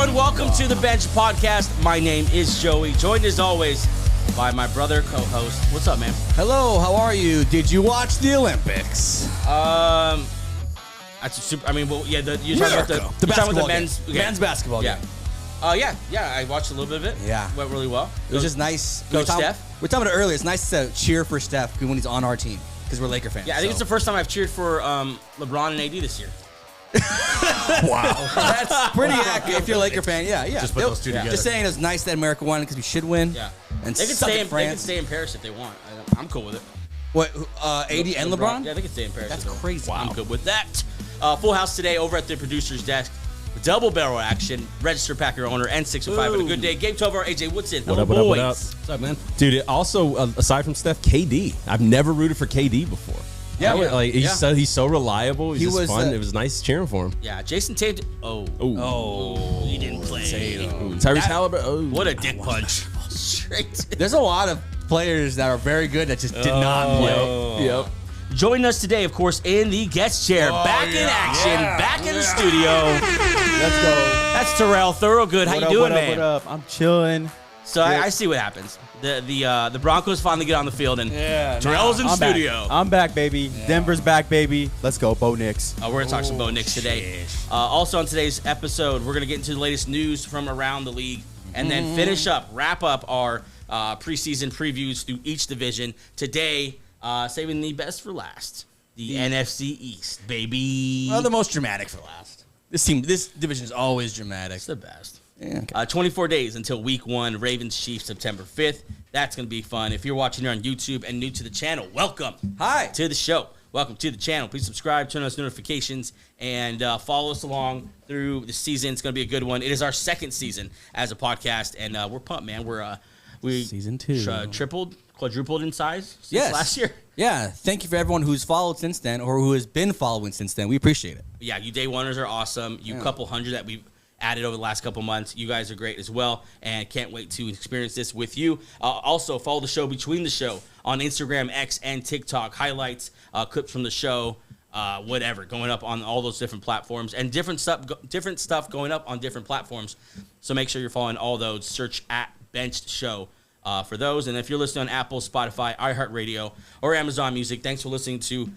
everyone. Welcome to the Bench Podcast. My name is Joey, joined as always by my brother co-host. What's up, man? Hello, how are you? Did you watch the Olympics? That's a super. I mean, well, yeah. You're talking about the basketball men's basketball game. Yeah. I watched a little bit of it. Yeah, went really well. It was just nice. Go Steph. We were talking about it earlier. It's nice to cheer for Steph when he's on our team because we're Laker fans. Yeah, I think it's the first time I've cheered for LeBron and AD this year. Wow, that's pretty accurate. If you're a Laker fan, yeah. Just put those two together. Just saying, it was nice that America won because we should win. Yeah, and they can stay in Paris if they want. I'm cool with it. What? AD and LeBron? Yeah, they can stay in Paris. That's crazy. Wow. I'm good with that. Full house today over at the producer's desk. Double barrel action. Registered Packer owner and 605 on a good day. Gabe Tovar, AJ Woodson. What up? What's up, man? Dude, also, aside from Steph, KD. I've never rooted for KD before. Yeah, he's so reliable. He's just fun. It was nice cheering for him. Yeah, Jason Tatum. He didn't play. Tyrese Halliburton. What a dick punch. Straight. There's a lot of players that are very good that just did not play. Yep. Joining us today, of course, in the guest chair, back in action, back in the studio. Let's go. That's Terrell Thorogood. How you doing, man? What up? I'm chilling. So I see what happens. The Broncos finally get on the field, and Terrell's in studio. I'm back, baby. Yeah. Denver's back, baby. Let's go, Bo Nix. We're going to talk some Bo Nix today. Also on today's episode, we're going to get into the latest news from around the league, and then wrap up our preseason previews through each division. Today, saving the best for last. The NFC East, baby. Well, the most dramatic for last. This division is always dramatic. It's the best. Yeah, okay. 24 days until week 1, Ravens-Chiefs, September 5th. That's going to be fun. If you're watching here on YouTube and new to the channel, welcome. Hi. To the show. Welcome to the channel. Please subscribe, turn on those notifications, and follow us along through the season. It's going to be a good one. It is our second season as a podcast, and we're pumped, man. We season 2 tripled, quadrupled in size since last year. Yeah, thank you for everyone who's followed since then or who has been following since then. We appreciate it. Yeah, you day oneers are awesome. You couple hundred that we've added over the last couple months. You guys are great as well, and can't wait to experience this with you. Also, follow the show between the show on Instagram, X, and TikTok. Highlights, clips from the show, whatever, going up on all those different platforms, and different stuff going up on different platforms. So make sure you're following all those. Search at Benched Show for those. And if you're listening on Apple, Spotify, iHeartRadio, or Amazon Music, thanks for listening to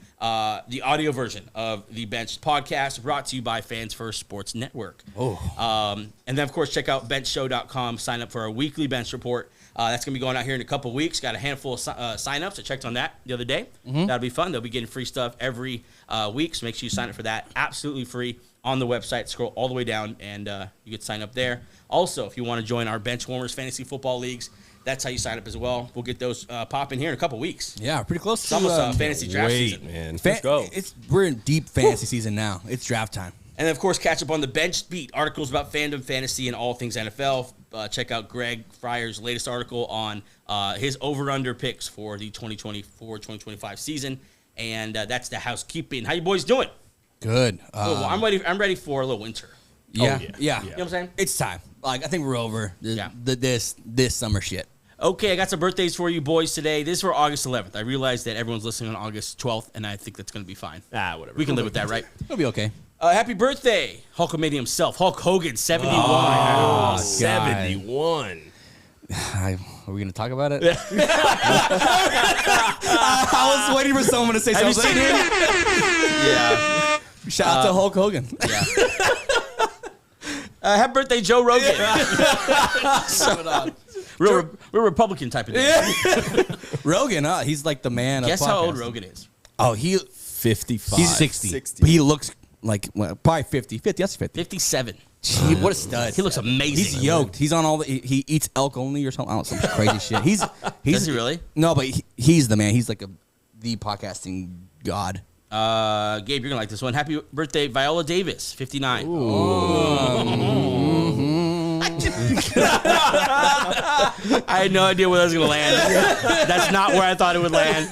the audio version of the Benched Podcast, brought to you by Fans First Sports Network. And then, of course, check out benchshow.com. Sign up for our weekly Bench Report. That's going to be going out here in a couple weeks. Got a handful of sign-ups. I checked on that the other day. That'll be fun. They'll be getting free stuff every week, so make sure you sign up for that. Absolutely free on the website. Scroll all the way down, and you get signed up there. Also, if you want to join our Bench Warmers Fantasy Football Leagues, that's how you sign up as well. We'll get those popping here in a couple weeks. Yeah, pretty close to fantasy draft season. Man. Let's go. We're in deep fantasy season now. It's draft time. And, of course, catch up on the Bench Beat, articles about fandom, fantasy, and all things NFL. Check out Greg Fryer's latest article on his over-under picks for the 2024-2025 season. And that's the housekeeping. How you boys doing? Good. I'm ready for a little winter. Yeah. You know what I'm saying? It's time. I think we're over this summer shit. Okay, I got some birthdays for you boys today. This is for August 11th. I realize that everyone's listening on August 12th, and I think that's going to be fine. Whatever. We can live with that, right? It'll be okay. Happy birthday, Hulkamania himself, Hulk Hogan, 71. Oh, 71. Are we going to talk about it? I was waiting for someone to say something. Have you seen him? Yeah. Shout out to Hulk Hogan. Yeah. Happy birthday, Joe Rogan. Real Republican type of thing. Rogan, he's like the man of Guess podcasts. how old Rogan is? Oh, he 55. He's 60. But he looks like probably 50. 50, that's 50. 57. Gee, what a stud. He looks amazing. He's yoked. He's on all the. He eats elk only or something. I don't know, some crazy shit. He's. Does he really? No, but he's the man. He's like the podcasting god. Gabe, you're gonna like this one. Happy birthday, Viola Davis, 59. I had no idea where that was gonna land. That's not where I thought it would land.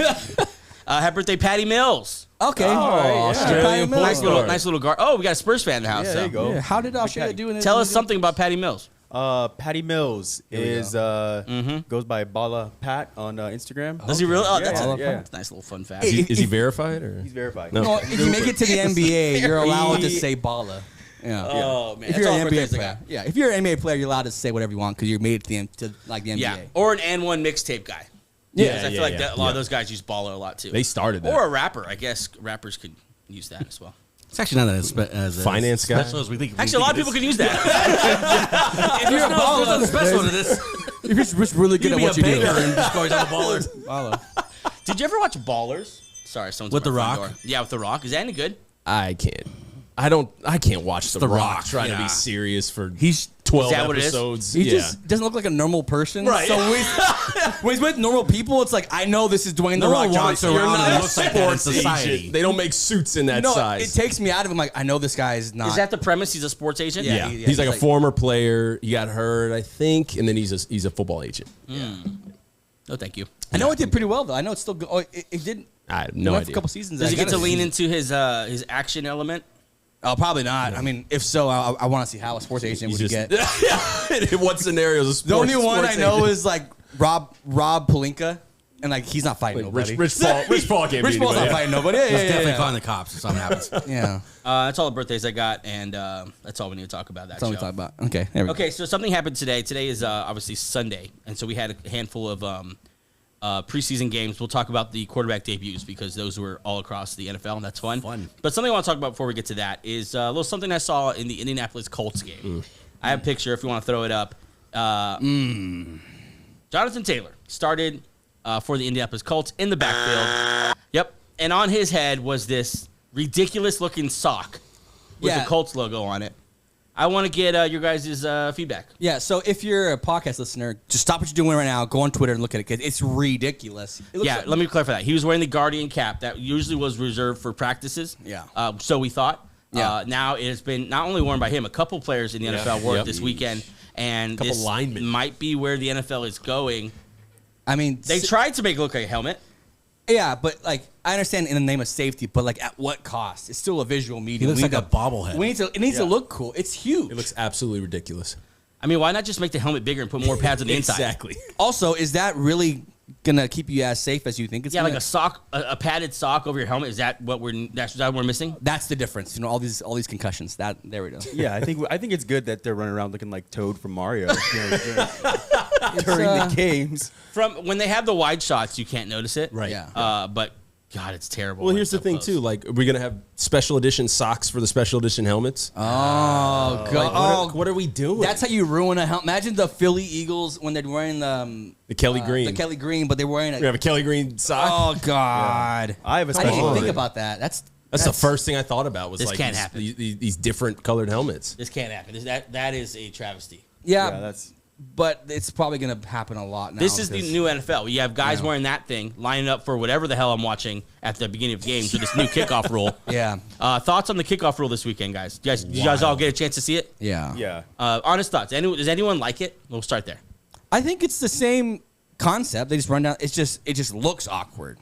Happy birthday, Patty Mills. Okay. Australian nice little guard. Oh, we got a Spurs fan in the house. Yeah, there you go. Yeah, how did Australia do in it? Tell us something about Patty Mills. Patty Mills goes by Bala Pat on Instagram. Does he really? Oh, that's a nice little fun fact. Is he verified? Or? He's verified. No. If you make it to the NBA, you're allowed to say Bala. Yeah. Oh man, If you're an NBA player, if you're an NBA player, you're allowed to say whatever you want because you're made to like the NBA. Yeah, or an and1 mixtape guy. Yeah, I feel like a lot of those guys use baller a lot too. They started that. Or a rapper. I guess rappers could use that as well. It's actually not as finance guy. special as we think. Actually, a lot of people can use that. If you're a baller, there's nothing special to this. If you're just really good at what you do. And just going down the baller. Did you ever watch Ballers? Sorry, someone's With at my The front Rock? door. Yeah, with The Rock. Is that any good? I can't. I can't watch The Rock trying to be serious for 12 Is that what it is? episodes. He just doesn't look like a normal person. Right. So when he's with normal people, it's like, I know this is Dwayne The Rock Johnson. You're You're not not it a looks like that in sports society. agent. They don't make suits in that No, size. it takes me out of him. Like, I know this guy is not. Is that the premise? He's a sports agent? Yeah. he's like he's a like- former player. He got hurt, I think, and then he's a football agent. No, thank you. I know it did pretty well, though. I know it's still good. Oh, it did. I have It no went for idea. a couple seasons. Does he get to gotta lean see. into his action element? Oh, probably not. I mean, if so, I want to see how a sports agent would He's get. just, what scenarios? A sports, The only one I sports know agent? is like Rob Palinka, and like he's not fighting nobody. Rich Paul can't Rich be Paul's not anybody. fighting nobody. Yeah, He's yeah, definitely yeah. calling the cops if something happens. Yeah, That's all the birthdays I got, and that's all we need to talk about. that's all we talk about. Okay, there we go. Okay, so something happened today. Today is obviously Sunday, and so we had a handful of preseason games. We'll talk about the quarterback debuts because those were all across the NFL, and that's fun. But something I want to talk about before we get to that is a little something I saw in the Indianapolis Colts game. I have a picture if you want to throw it up. Jonathan Taylor started for the Indianapolis Colts in the backfield. Yep, and on his head was this ridiculous-looking sock with the Colts logo on it. I want to get your guys' feedback. Yeah, so if you're a podcast listener, just stop what you're doing right now. Go on Twitter and look at it because it's ridiculous. It looks like- Let me clarify that. He was wearing the Guardian cap that usually was reserved for practices. Yeah. So we thought. Yeah. Now it has been not only worn by him, a couple players in the NFL wore it this weekend, and Couple this linemen. might be where the NFL is going. I mean, They tried to make it look like a helmet. yeah, but like I understand in the name of safety, but like at what cost? It's still a visual medium. He looks We like need a bobblehead. It needs to look cool. It's huge. It looks absolutely ridiculous. I mean, why not just make the helmet bigger and put more pads on the inside? Exactly. Also, is that really gonna keep you as safe as you think it's Yeah, gonna? like a sock, a padded sock over your helmet. Is that what we're missing? That's the difference. You know, all these concussions. There we go. Yeah, I think it's good that they're running around looking like Toad from Mario during uh, the games. From when they have the wide shots, you can't notice it. Right. Yeah. But God, it's terrible. Well, when here's it's the thing up too. close. Like, are we gonna have special edition socks for the special edition helmets? Oh god. What are we doing? That's how you ruin a helmet. Imagine the Philly Eagles when they're wearing the Kelly Green. The Kelly Green, but they're wearing we have a Kelly Green sock. Oh god. I have a I didn't special even think order. about that. That's the first thing I thought about was This like can't these, happen. these different colored helmets. This can't happen. That is a travesty. Yeah, Yeah, that's but it's probably gonna happen a lot now. This is the because- new NFL. You have guys wearing that thing, lining up for whatever the hell I'm watching at the beginning of games with this new kickoff rule. Yeah. Thoughts on the kickoff rule this weekend, guys? Did you guys all get a chance to see it? Yeah. yeah. Honest thoughts. Does anyone like it? We'll start there. I think it's the same concept. They just run down. It just looks awkward.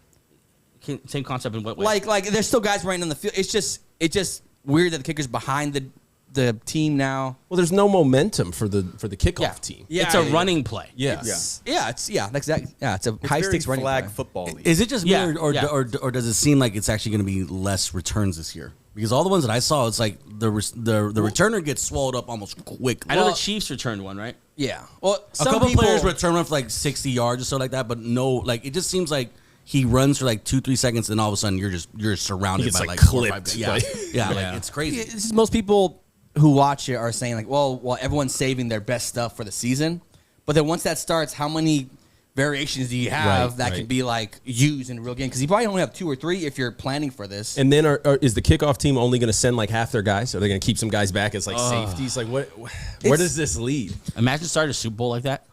Same concept in what way? Like there's still guys running on the field. It's just weird that the kicker's behind the team now. Well, there's no momentum for the kickoff team. Yeah, it's a yeah. running play. Yeah. It's exactly. Yeah, it's a It's high very stakes running flag play. football league. Is it just me, Yeah, or, yeah. or does it seem like it's actually going to be less returns this year? Because all the ones that I saw, it's like the returner gets swallowed up almost quickly. I know the Chiefs returned one, right? Yeah. Well, A some couple people, players return one for like 60 yards or so like that, but no, like it just seems like he runs for like 2-3 seconds, and all of a sudden you're surrounded He gets, by like, like 4 or 5 clipped, guys. Yeah, like- yeah, Yeah. like it's crazy. This is most people who watch it are saying like, well, everyone's saving their best stuff for the season, but then once that starts, how many variations do you have Right, that right. could be like used in a real game? Because you probably only have 2 or 3 if you're planning for this. And then is the kickoff team only going to send like half their guys? Are they going to keep some guys back as like safeties? Like where does this lead? Imagine starting a Super Bowl like that.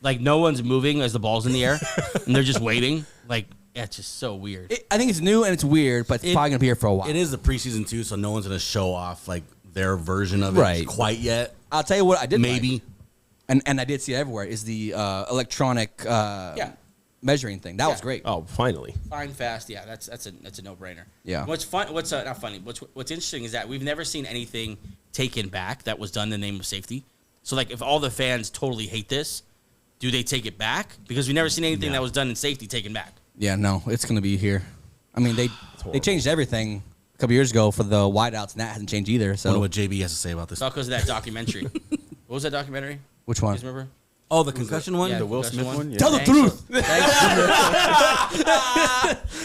Like no one's moving as the ball's in the air, and they're just waiting. Like it's just so weird. I think it's new and it's weird, but it's probably gonna be here for a while. It is the preseason too, so no one's going to show off like their version of it Right. quite yet. I'll tell you what I did Maybe. like, and I did see it everywhere, is the electronic measuring thing. That was great. Oh, finally. Fine, fast. Yeah, that's a no brainer. Yeah. What's fun? What's not funny? What's interesting is that we've never seen anything taken back that was done in the name of safety. So like, if all the fans totally hate this, do they take it back? Because we've never seen anything that was done in safety taken back. Yeah, no, it's gonna be here. I mean, they changed everything a couple years ago for the wideouts, and that hasn't changed either. So I wonder what JB has to say about this. It's all because of that documentary. What was that documentary? Which You one? guys remember? Oh, the concussion one? Yeah, The Will concussion Smith one? Yeah. Tell the Thanks. truth.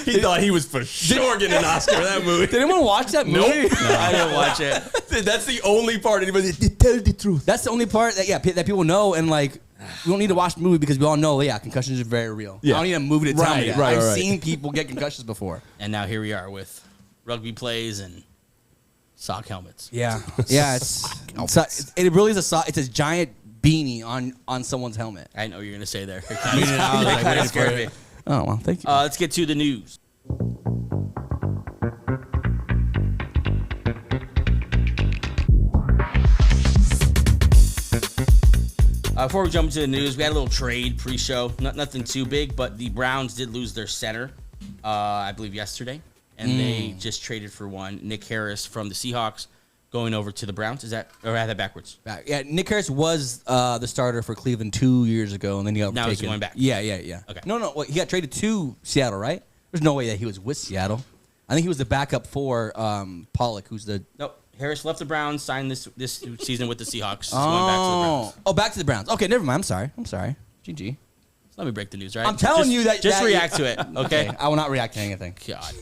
He thought he was for sure getting an Oscar for that movie. Did anyone watch that movie? I didn't watch it. That's the only part anybody tell the truth. That's the only part that that people know, and like we don't need to watch the movie because we all know concussions are very real. Yeah. I don't need a movie to tell me that. Right, I've right. seen people get concussions before. And now here we are with rugby plays and sock helmets. Yeah, yeah. It really is a sock. It's a giant beanie on someone's helmet. I know what you're gonna say there. It I was like, kind waiting of for scared it. me. Oh well, thank you. Let's get to the news. Before we jump into the news, we had a little trade pre-show. Nothing too big, but the Browns did lose their center, I believe, yesterday. And they just traded for one, Nick Harris from the Seahawks, going over to the Browns. Is that, or I had that backwards? Yeah, Nick Harris was the starter for Cleveland 2 years ago, and then he got Now he's taken. going back. Yeah. Okay. No, he got traded to Seattle, right? There's no way that he was with Seattle. I think he was the backup for Pollock, who's the. Nope. Harris left the Browns, signed this season with the Seahawks. He's going back to the Browns. Oh, back to the Browns. Okay, never mind. I'm sorry. GG. Let me break the news, right? I'm telling you that. Just react to it, okay? I will not react to anything. God.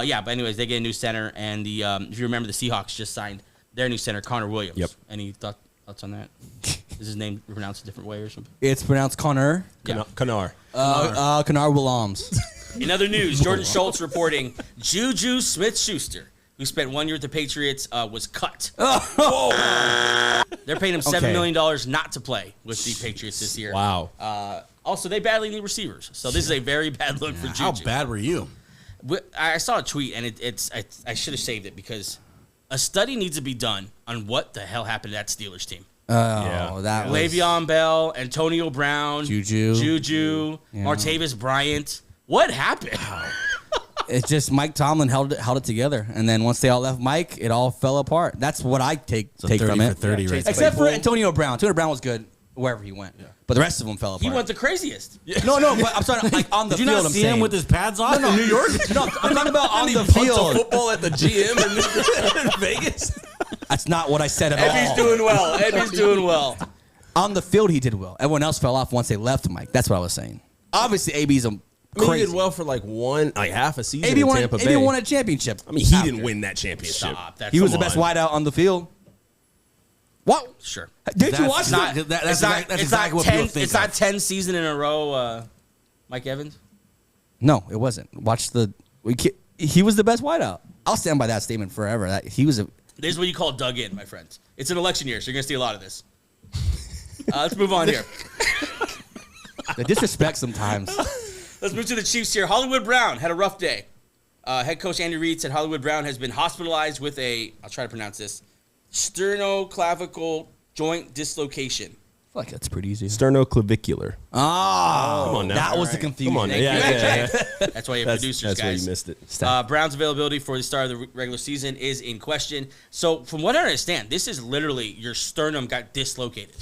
Yeah, but anyways, they get a new center, and the if you remember, the Seahawks just signed their new center, Connor Williams. Yep. Any thoughts on that? Is his name pronounced a different way or something? It's pronounced Connor. Yeah. Kanar. Connor Williams. In other news, Jordan Schultz reporting Juju Smith-Schuster, who spent 1 year with the Patriots, was cut. They're paying him $7 million not to play with the Patriots this year. Wow. Also, they badly need receivers, so this is a very bad look for Juju. How bad were you? I saw a tweet, and I should have saved it because a study needs to be done on what the hell happened to that Steelers team. That was Le'Veon Bell, Antonio Brown, Juju, yeah. Martavis Bryant. What happened? It's just Mike Tomlin held it together, and then once they all left Mike, it all fell apart. That's what I take So 30 from for it. 30 right there. Except for Antonio Brown. Antonio Brown was good wherever he went, but the rest of them fell apart. He went the craziest. No, but I'm sorry, like on the Did you field. not I'm see saying. him with his pads off in New York? No, I'm talking about on the Punts a field. football at the GM in Vegas. That's not what I said at Eddie's all. doing well. Eddie's doing well. On the field, he did well. Everyone else fell off once they left Mike. That's what I was saying. Obviously, AB's a I mean, crazy. he did well for like half a season AB in won. Tampa AB Bay. won a championship. I mean, he after. didn't win that championship. Stop. He was the Come best on. wideout on the field. What? Sure. Did you watch That's that? that's exactly what people think. It's not 10 season in a row. Mike Evans. No, it wasn't. Watch the. He was the best wideout. I'll stand by that statement forever. That he was a. This is what you call dug in, my friends. It's an election year, so you're gonna see a lot of this. Let's move on here. The disrespect sometimes. Let's move to the Chiefs here. Hollywood Brown had a rough day. Head coach Andy Reid said Hollywood Brown has been hospitalized with I'll try to pronounce this, sternoclavicle joint dislocation. I feel like that's pretty easy. Sternoclavicular. Oh, Come on now. that was the Right. confusion. Come on now. Thank Yeah. That's why you have producers, That's where guys. you missed it. Brown's availability for the start of the regular season is in question. So, from what I understand, this is literally your sternum got dislocated,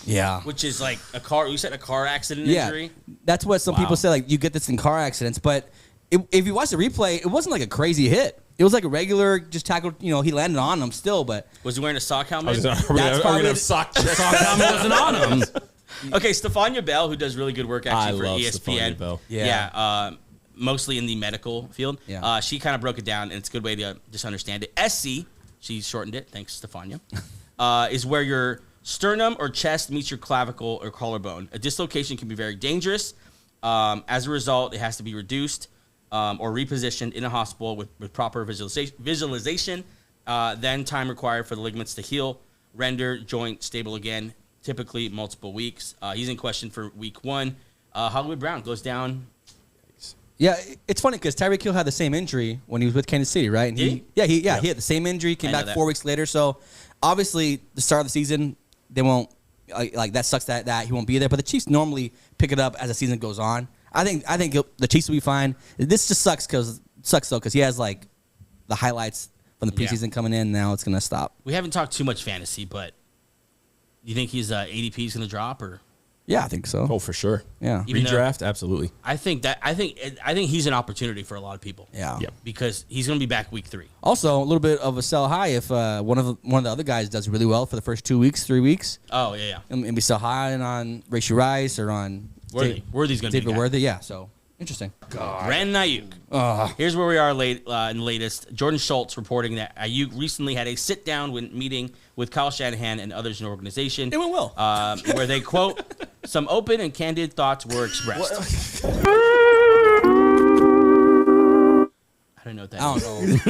Yeah. which is like a car. You said a car accident Yeah. injury. That's what some people say. Like you get this in car accidents, but if you watch the replay, it wasn't like a crazy hit. It was like a regular, just tackled. You know, he landed on him still, but Was he wearing a sock Are we helmet? gonna That's probably have sock chest? wasn't on him. Okay, Stefania Bell, who does really good work actually I for love ESPN. Stefania Bell. Yeah. Mostly in the medical field. Yeah. She kind of broke it down, and it's a good way to just understand it. SC, she shortened it, thanks, Stefania, is where your sternum or chest meets your clavicle or collarbone. A dislocation can be very dangerous. As a result, it has to be reduced or repositioned in a hospital with proper visualization. Then time required for the ligaments to heal, render joint stable again, typically multiple weeks. He's in question for week 1. Hollywood Brown goes down. Yeah, it's funny because Tyreek Hill had the same injury when he was with Kansas City, right? And Did he had the same injury, came I know back that. 4 weeks later. So obviously, the start of the season, they won't like that sucks that he won't be there. But the Chiefs normally pick it up as the season goes on. I think the Chiefs will be fine. This just sucks because he has like the highlights from the preseason coming in. Now it's gonna stop. We haven't talked too much fantasy, but you think his ADP is going to drop or? Yeah, I think so. Oh, for sure. Yeah. Even though- Redraft, absolutely. I think he's an opportunity for a lot of people. Yeah. Yep. Because he's going to be back week 3. Also, a little bit of a sell high if one of the other guys does really well for the first 2 weeks, 3 weeks. Oh, yeah. And we sell high on Rashee Rice or on Worthy. Worthy's going to be David the guy. Worthy. Yeah, so interesting. Brandon Aiyuk. Here's where we are in the latest. Jordan Schultz reporting that Aiyuk recently had a sit-down meeting with Kyle Shanahan and others in the organization. It went well. Where they, quote, some open and candid thoughts were expressed. I don't know what that I is. don't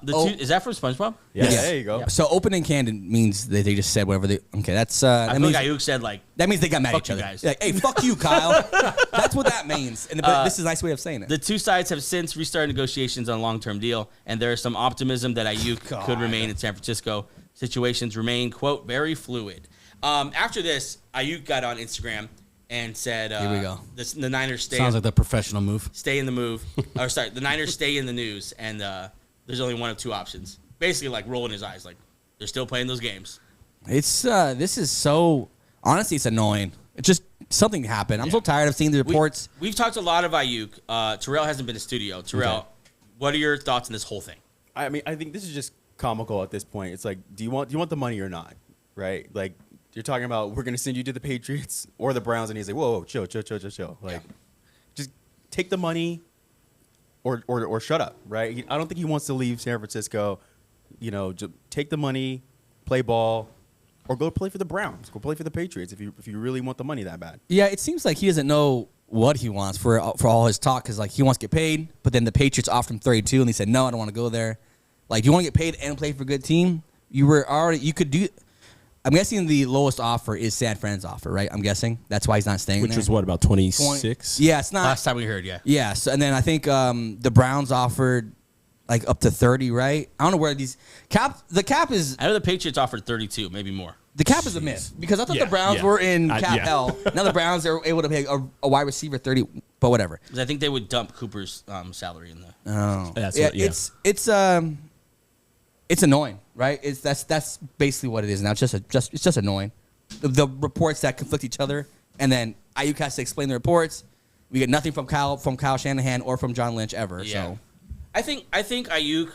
know. Is that from SpongeBob? Yeah, Yes. there you go. So open and candid means that they just said whatever they. Okay, that's. I That feel means, like Aiyuk said, like, that means they got mad at Fuck each you other. guys. Like, hey, fuck you, Kyle. That's what that means. And but this is a nice way of saying it. the two sides have since restarted negotiations on a long-term deal, and there is some optimism that Aiyuk could remain in San Francisco. Situations remain, quote, very fluid. After this, Aiyuk got on Instagram and said, Here we go. The Niners stay. Sounds like the professional move. Stay in the move. Or sorry, the Niners stay in the news, and there's only one of two options. Basically, like rolling his eyes, like they're still playing those games. It's this is so honestly, it's annoying. It's just something happened. I'm so tired of seeing the reports. We've talked a lot of Aiyuk. Terrell hasn't been in studio. Terrell, what are your thoughts on this whole thing? I mean, I think this is just comical at this point. It's like, do you want the money or not? Right? Like, you're talking about we're gonna send you to the Patriots or the Browns, and he's like, whoa, chill. Like, just take the money or shut up. Right? I don't think he wants to leave San Francisco. You know, just take the money, play ball, or go play for the Browns. Go play for the Patriots if you really want the money that bad. Yeah, it seems like he doesn't know what he wants for all his talk because like he wants to get paid, but then the Patriots offered him 32, and he said no, I don't want to go there. Like, do you want to get paid and play for a good team? You could do. I'm guessing the lowest offer is San Fran's offer, right? I'm guessing that's why he's not staying. Which there. was what, about 26? Yeah, it's not. Last time we heard, yeah. Yeah, so, and then I think the Browns offered like up to 30, right? I don't know where the cap is. I know the Patriots offered 32, maybe more. The cap is a myth because I thought Yeah, the Browns yeah. were in cap Yeah. hell. Now the Browns are able to pay a wide receiver 30, but whatever. Because I think they would dump Cooper's salary in the. Oh, That's yeah, what- yeah. it's annoying, right? That's basically what it is now. It's just annoying. The reports that conflict each other, and then Aiyuk has to explain the reports. We get nothing from Kyle Shanahan or from John Lynch ever. Yeah. So I think Aiyuk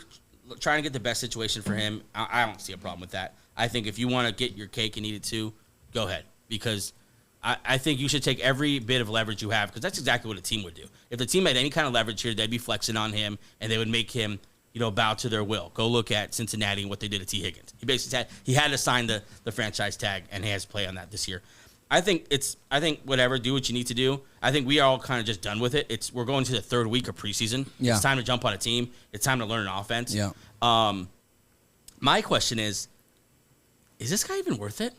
trying to get the best situation for him. I don't see a problem with that. I think if you want to get your cake and eat it too, go ahead, because I think you should take every bit of leverage you have, because that's exactly what a team would do. If the team had any kind of leverage here, they'd be flexing on him and they would make him, bow to their will. Go look at Cincinnati and what they did to T. Higgins. He basically had to sign the franchise tag, and he has to play on that this year. I think whatever, do what you need to do. I think we are all kind of just done with it. We're going to the third week of preseason. Yeah. It's time to jump on a team. It's time to learn an offense. Yeah. My question is this guy even worth it?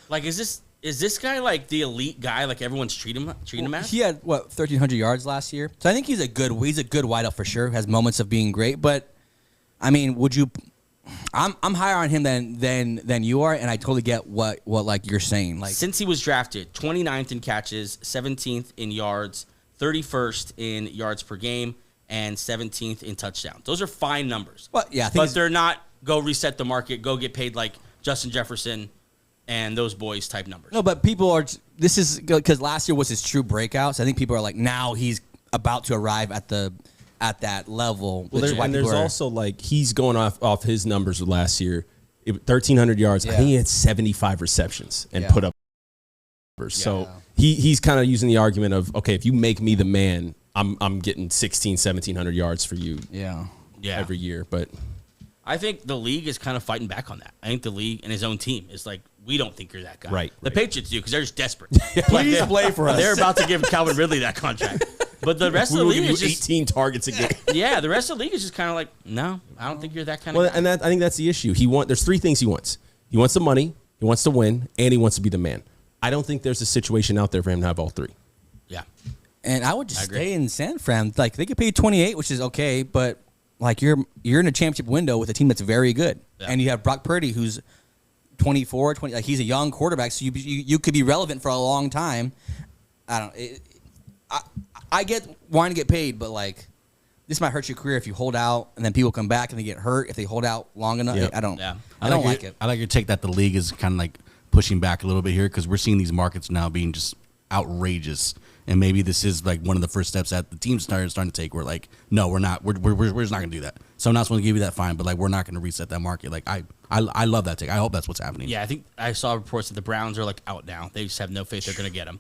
Like, is this guy like the elite guy like everyone's treating him as? he had 1,300 yards last year. So I think he's a good wideout for sure. Has moments of being great, but I mean, would you? I'm higher on him than you are, and I totally get what like you're saying. Like, Since he was drafted, 29th in catches, 17th in yards, 31st in yards per game, and 17th in touchdowns. Those are fine numbers. Well, yeah, I think but he's- they're not go reset the market, go get paid like Justin Jefferson and those boys type numbers. no, but people are. This is because last year was his true breakout. So I think people are like, now he's about to arrive at that level. Well, which is why and there's people are- also like he's going off his numbers of last year, 1,300 yards. Yeah. I think he had 75 receptions and Yeah. put up numbers. So he's kind of using the argument of, okay, if you make me the man, I'm getting 1,700 yards for you yeah. every year. But I think the league is kind of fighting back on that. I think the league and his own team is like, we don't think you're that guy. Right, The right. Patriots do because they're just desperate. Please play for us. They're about to give Calvin Ridley that contract. But the rest of we the will league give is you just 18 targets a game. yeah. The rest of the league is just kind of like, no, I don't think you're that kind Well, of guy. and I think that's the issue. There's three things he wants. He wants the money, he wants to win, and he wants to be the man. I don't think there's a situation out there for him to have all three. Yeah. And I would just agree. stay in San Fran. Like, they could pay 28, which is okay, but like you're in a championship window with a team that's very good, Yeah. and you have Brock Purdy who's 24, 20. Like, he's a young quarterback, so you could be relevant for a long time. I don't. I get wanting to get paid, but like, this might hurt your career if you hold out and then people come back and they get hurt if they hold out long enough. Yep. I don't. Yeah. I don't like it. I like your take that the league is kind of like pushing back a little bit here because we're seeing these markets now being just outrageous. And maybe this is like one of the first steps that the team's starting to take. We're like, no, we're not. We're just not going to do that. Someone else wants to give you that fine, but like we're not going to reset that market. Like I love that take. I hope that's what's happening. Yeah, I think I saw reports that the Browns are like out now. They just have no faith they're going to get him,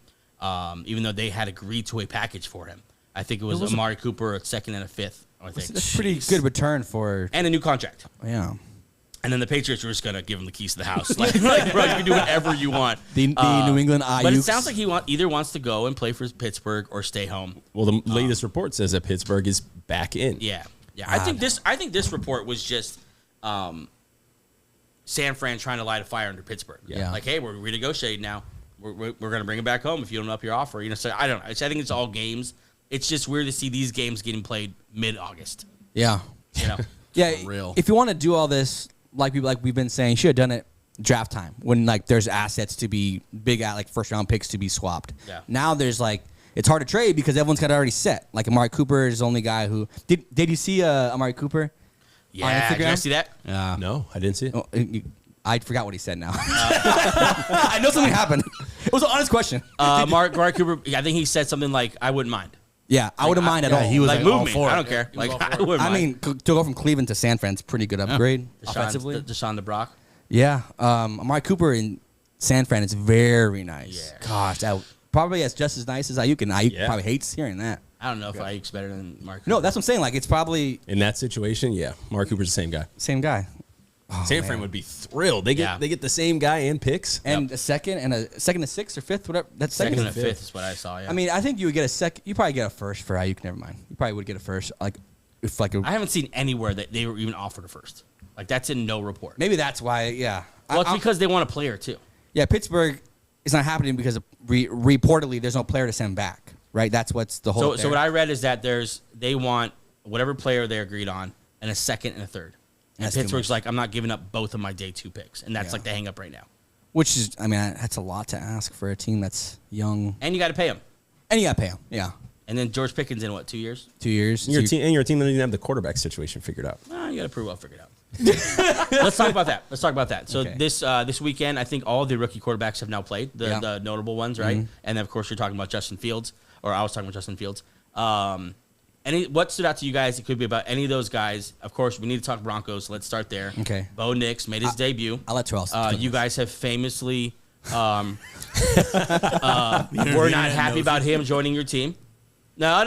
even though they had agreed to a package for him. I think it was Amari Cooper, a second and a fifth. I think that's pretty good return for and a new contract. Yeah. And then the Patriots were just going to give him the keys to the house. like, bro, you can do whatever you want. The New England Aiyuk. But it sounds like he either wants to go and play for Pittsburgh or stay home. Well, the latest report says that Pittsburgh is back in. Yeah. I think this report was just San Fran trying to light a fire under Pittsburgh. Yeah. Like, hey, we're renegotiating now. We're going to bring him back home if you don't up your offer. So I don't know. I think it's all games. It's just weird to see these games getting played mid-August. Yeah. For real. If you want to do all this, like we've been saying, you should have done it draft time when like there's assets to be big at like first round picks to be swapped. Yeah. Now there's like it's hard to trade because everyone's got it already set. Like Amari Cooper is the only guy who did you see Amari Cooper? Yeah, on Instagram? did you see that? Yeah. No, I didn't see it. Oh, I forgot what he said now. I know something happened. It was an honest question. Mark Cooper, I think he said something like, I wouldn't mind. Yeah, I wouldn't mind at all. He was Like, like, move all me. for I it. don't care. He was Like, all for I it. wouldn't I mind. mean, to go from Cleveland to San Fran's a pretty good upgrade offensively. Deshaun DeBrock. Yeah, Amari Cooper in San Fran is very nice. Yeah. Gosh, that probably is just as nice as Aiyuk, and Aiyuk Yeah. probably hates hearing that. I don't know if Aiyuk's better than Mark Cooper. No, that's what I'm saying. Like, it's probably In that situation, yeah, Mark Cooper's the same guy. same guy. Oh, San man. Fran would be thrilled. They get the same guy and picks. And a second and a sixth or fifth, whatever. That's Second second. and a fifth is what I saw, yeah. I mean, I think you would get a second. You probably get a first for Aiyuk. Never mind. You probably would get a first. Like, if like I haven't seen anywhere that they were even offered a first. Like, that's in no report. maybe that's why. Yeah. Well, it's because they want a player, too. Yeah, Pittsburgh is not happening because of reportedly there's no player to send back. Right. That's what's the whole. So what I read is that they want whatever player they agreed on and a second and a third. And That's too Pittsburgh's much. like, I'm not giving up both of my day 2 picks. And that's like the hang up right now. Which is, I mean, that's a lot to ask for a team that's young. And you got to pay him. And you got to pay him. Yeah. And then George Pickens in, 2 years? 2 years. Your team doesn't even have the quarterback situation figured out. You got to pretty well figure it out. Let's talk about that. So Okay. this weekend, I think all the rookie quarterbacks have now played, the notable ones, right? Mm-hmm. And then, of course, you're talking about Justin Fields, or I was talking about Justin Fields. What stood out to you guys? It could be about any of those guys. Of course, we need to talk Broncos. So let's start there. Okay. Bo Nix made his debut. I'll let Terrell. You guys have famously were not happy about him joining your team. No.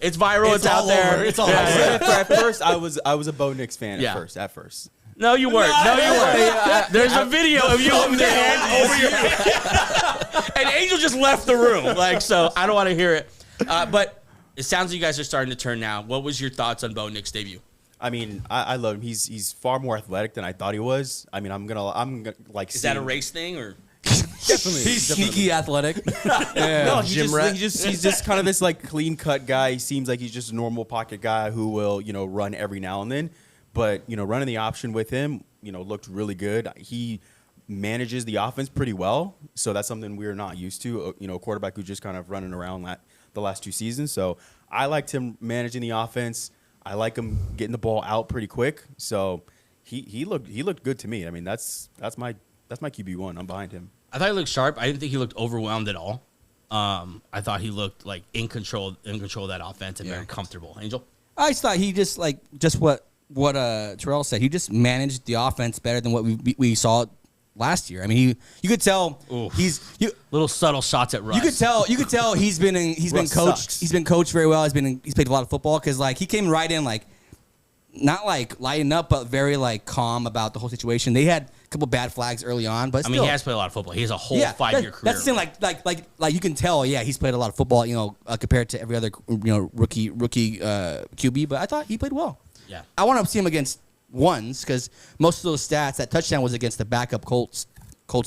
It's viral. It's out all there. over. It's all At first, I was a Bo Nix fan. Yeah. At first. No, you weren't. No, you weren't. There's a video of you holding your hand over your head. And Angel just left the room. So I don't want to hear it. But it sounds like you guys are starting to turn now. What was your thoughts on Bo Nix' debut? I mean, I love him. He's far more athletic than I thought he was. I mean, I'm gonna like. Is that a race thing or? Definitely. He's sneaky athletic. No, Gym he's just kind of this like clean cut guy. He seems like he's just a normal pocket guy who will run every now and then. But running the option with him, looked really good. He manages the offense pretty well, so that's something we're not used to. A quarterback who's just kind of running around the last 2 seasons. So I liked him managing the offense. I like him getting the ball out pretty quick. So he looked good to me. I mean, that's my QB1. I'm behind him. I thought he looked sharp. I didn't think he looked overwhelmed at all. I thought he looked like in control of that offense and very comfortable. Angel? I just thought he just what Terrell said. He just managed the offense better than what we saw last year. I mean, you could tell Little subtle shots at Russ. You could tell he's been Russ coached. sucks. He's been coached very well. He's played a lot of football because he came right in not lighting up, but very calm about the whole situation. They had a couple bad flags early on, but I mean, he has played a lot of football. He has a whole 5-year career. That's the thing. Like you can tell. Yeah, he's played a lot of football. Compared to every other rookie QB. But I thought he played well. Yeah. I want to see him against ones because most of those stats, that touchdown was against the backup Colts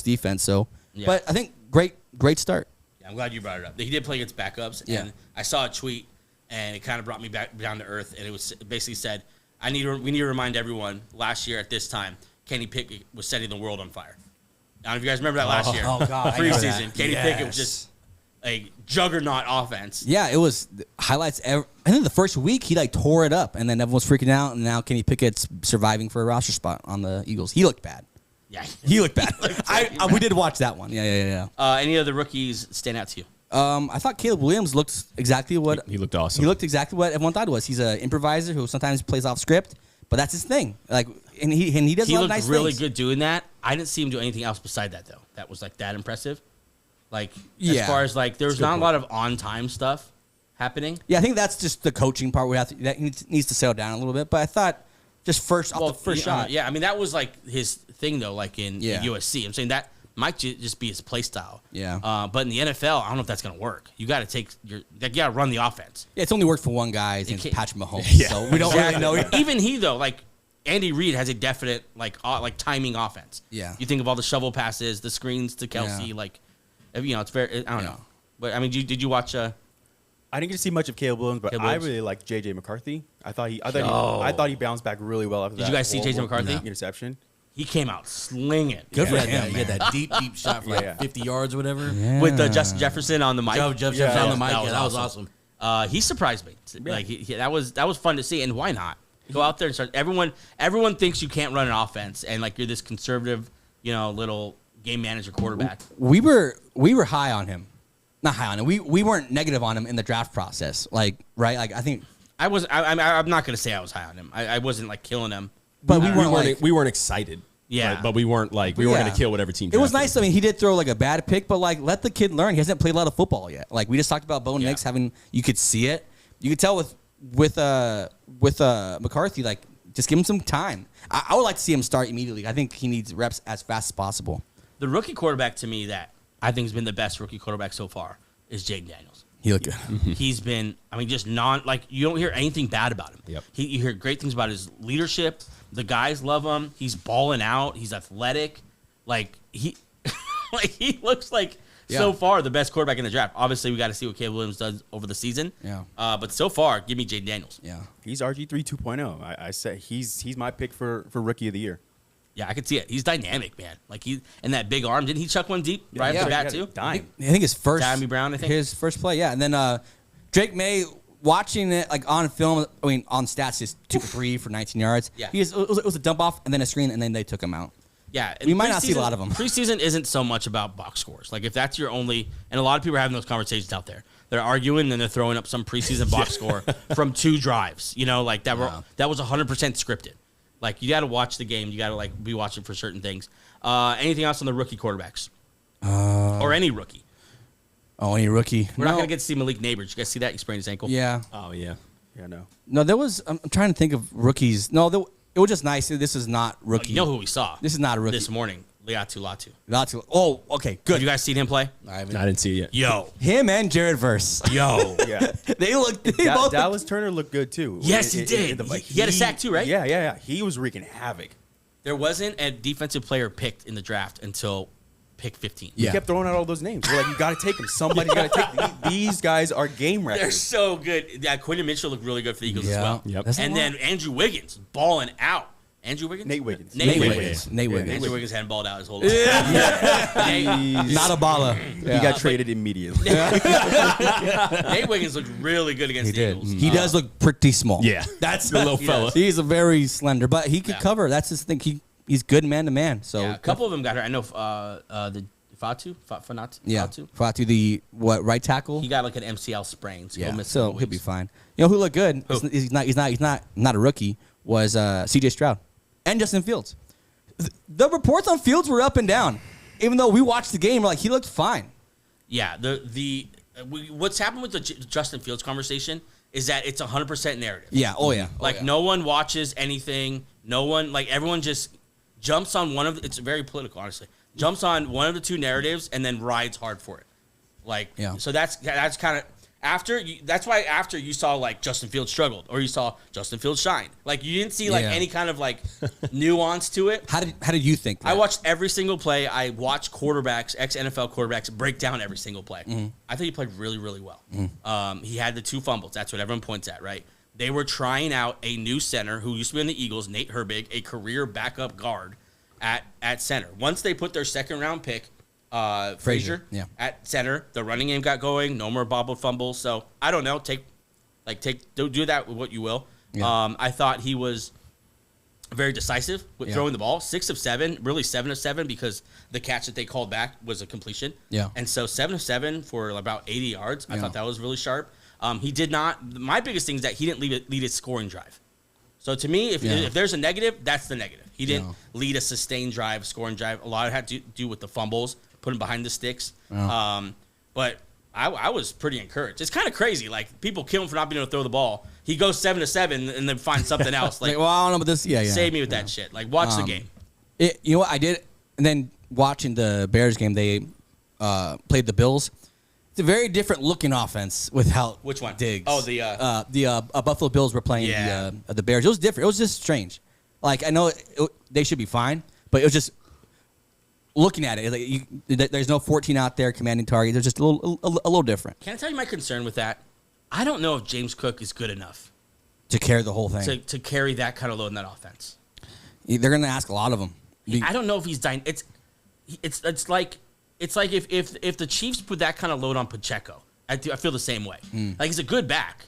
defense. So, Yeah. but I think great start. Yeah, I'm glad you brought it up. He did play against backups, Yeah. and I saw a tweet, and it kind of brought me back down to earth, and it basically said, we need to remind everyone, last year at this time, Kenny Pickett was setting the world on fire. I don't know if you guys remember that last year. Oh, God, I remember Preseason. that. Kenny Pickett was just a juggernaut offense. Yeah, it was highlights. I think the first week he tore it up, and then everyone was freaking out. And now Kenny Pickett's surviving for a roster spot on the Eagles. He looked bad. Yeah. He looked bad. We did watch that one. Yeah. Any other rookies stand out to you? I thought Caleb Williams looked exactly what He looked awesome. He looked exactly what everyone thought it was. He's an improviser who sometimes plays off script, but that's his thing. Like, and he does a lot of nice things. He looked really good doing that. I didn't see him do anything else beside that though. That was like that impressive. Like as far as like there was not a lot of on time stuff happening. Yeah, I think that's just the coaching part. That he needs to settle down a little bit. But I thought just off the first shot. Yeah, I mean that was like his thing though. Like in USC, I'm saying that might just be his play style. Yeah. But in the NFL, I don't know if that's going to work. You got to you got to run the offense. Yeah, it's only worked for one guy. His name's Patrick Mahomes. Yeah. So we don't really know. Even he though, like Andy Reid has a definite like timing offense. Yeah. You think of all the shovel passes, the screens to Kelsey, like it's very. I don't know. But I mean, did you watch? I didn't get to see much of Caleb Williams, but I really liked J.J. McCarthy. I thought he bounced back really well after that. Did you guys see J.J. McCarthy interception? He came out slinging. Good for him. He had that deep shot for like 50 yards or whatever. Yeah. With Justin Jefferson on the mic. Jefferson on the mic. That was awesome. He surprised me. Like that was fun to see. And why not go out there and start? Everyone thinks you can't run an offense, and like you're this conservative, little game manager quarterback. We were high on him, not high on him. We weren't negative on him in the draft process. Like right, like I think I was. I'm not gonna say I was high on him. I wasn't like killing him. But we weren't excited. Yeah. But we weren't like we weren't going to kill whatever team. It was nice. I mean, he did throw like a bad pick, but like let the kid learn. He hasn't played a lot of football yet. Like we just talked about Bo Nix having. You could see it. You could tell with McCarthy. Like just give him some time. I would like to see him start immediately. I think he needs reps as fast as possible. The rookie quarterback to me that I think has been the best rookie quarterback so far is Jaden Daniels. He looked good. He's been. I mean, just you don't hear anything bad about him. Yep. You hear great things about his leadership. The guys love him. He's balling out. He's athletic. Like he looks like so far the best quarterback in the draft. Obviously, we got to see what Caleb Williams does over the season. Yeah. But so far, give me Jaden Daniels. Yeah. He's RG3 2.0. I say he's my pick for rookie of the year. Yeah, I could see it. He's dynamic, man. Like and that big arm. Didn't he chuck one deep right off the bat too? Dime. I think his first. Sammy Brown. I think his first play. Yeah, and then Drake May. Watching it like on film, I mean on stats, just 2 for 3 for 19 yards. Yeah, it was a dump off and then a screen, and then they took him out. Yeah, we might not see a lot of them. Preseason isn't so much about box scores. Like if that's your only, and a lot of people are having those conversations out there. They're arguing and they're throwing up some preseason box score from 2 drives. Like that was 100% scripted. Like you got to watch the game. You got to like be watching for certain things. Anything else on the rookie quarterbacks or any rookie? Oh, any rookie? We're not going to get to see Malik Neighbors. You guys see that? He sprained his ankle. Yeah. Oh yeah. Yeah, no. No, there was. I'm trying to think of rookies. No, it was just nice. This is not rookie. You know who we saw? This is not a rookie. This morning, Liatu Latu. Oh, okay, good. Have you guys seen him play? I didn't see it yet. Yo. Him and Jared Verse. Yo. Yeah. They both. Dallas Turner looked good too. Yes, he did. He had a sack too, right? Yeah. He was wreaking havoc. There wasn't a defensive player picked in the draft until pick 15. We kept throwing out all those names. We're like, you got to take them. Somebody's got to take them. These guys are game wreckers. They're so good. Yeah, Quinton Mitchell looked really good for the Eagles as well. Yep. And then Andrew Wiggins balling out. Andrew Wiggins? Nate Wiggins. Nate Wiggins. Nate Andrew Wiggins hadn't balled out his whole life. Not a baller. He got traded immediately. Nate Wiggins looked really good against the Eagles. He does look pretty small. Yeah. That's the little fella. He's a very slender, but he could cover. That's his thing. He's good man to man. So a couple of them got hurt. I know the Fatu, the right tackle. He got like an MCL sprain. So he'll be fine. You know who looked good? He's not a rookie. Was C.J. Stroud and Justin Fields. The reports on Fields were up and down. Even though we watched the game, he looked fine. Yeah. What's happened with the Justin Fields conversation is that it's 100% narrative. Yeah. Oh yeah. No one watches anything. No one everyone just jumps on one of. It's very political, honestly. Jumps on one of the 2 narratives and then rides hard for it. So that's kind of that's why after you saw Justin Fields struggled or you saw Justin Fields shine. You didn't see any kind of nuance to it. How did you think that? I watched every single play. I watched quarterbacks, ex-NFL quarterbacks break down every single play. Mm-hmm. I think he played really, really well. Mm-hmm. He had the 2 fumbles. That's what everyone points at, right? They were trying out a new center who used to be in the Eagles, Nate Herbig, a career backup guard at center. Once they put their second-round pick, Frazier at center, the running game got going. No more bobbled fumbles. So I don't know. Do that with what you will. Yeah. I thought he was very decisive with throwing the ball. 6 of 7, really 7 of 7 because the catch that they called back was a completion. Yeah. And so 7 of 7 for about 80 yards. I thought that was really sharp. He did not. My biggest thing is that he didn't lead a scoring drive. So to me, if there's a negative, that's the negative. He didn't lead a sustained drive, scoring drive. A lot of it had to do with the fumbles, putting behind the sticks. But I was pretty encouraged. It's kind of crazy. Like, people kill him for not being able to throw the ball. He goes 7 of 7 and then finds something else. Like, well, I don't know about this. Yeah. Save me with that shit. Like, watch the game. You know what I did, and then watching the Bears game, they played the Bills. It's a very different looking offense without Which one? Diggs. Oh, the Buffalo Bills were playing the Bears. It was different. It was just strange. Like, I know they should be fine, but it was just looking at it. Like there's no 14 out there commanding targets. It's just a little different. Can I tell you my concern with that? I don't know if James Cook is good enough To carry the whole thing. to carry that kind of load in that offense. They're going to ask a lot of him. I don't know if he's dying. It's like if the Chiefs put that kind of load on Pacheco, I feel the same way. Like, he's a good back,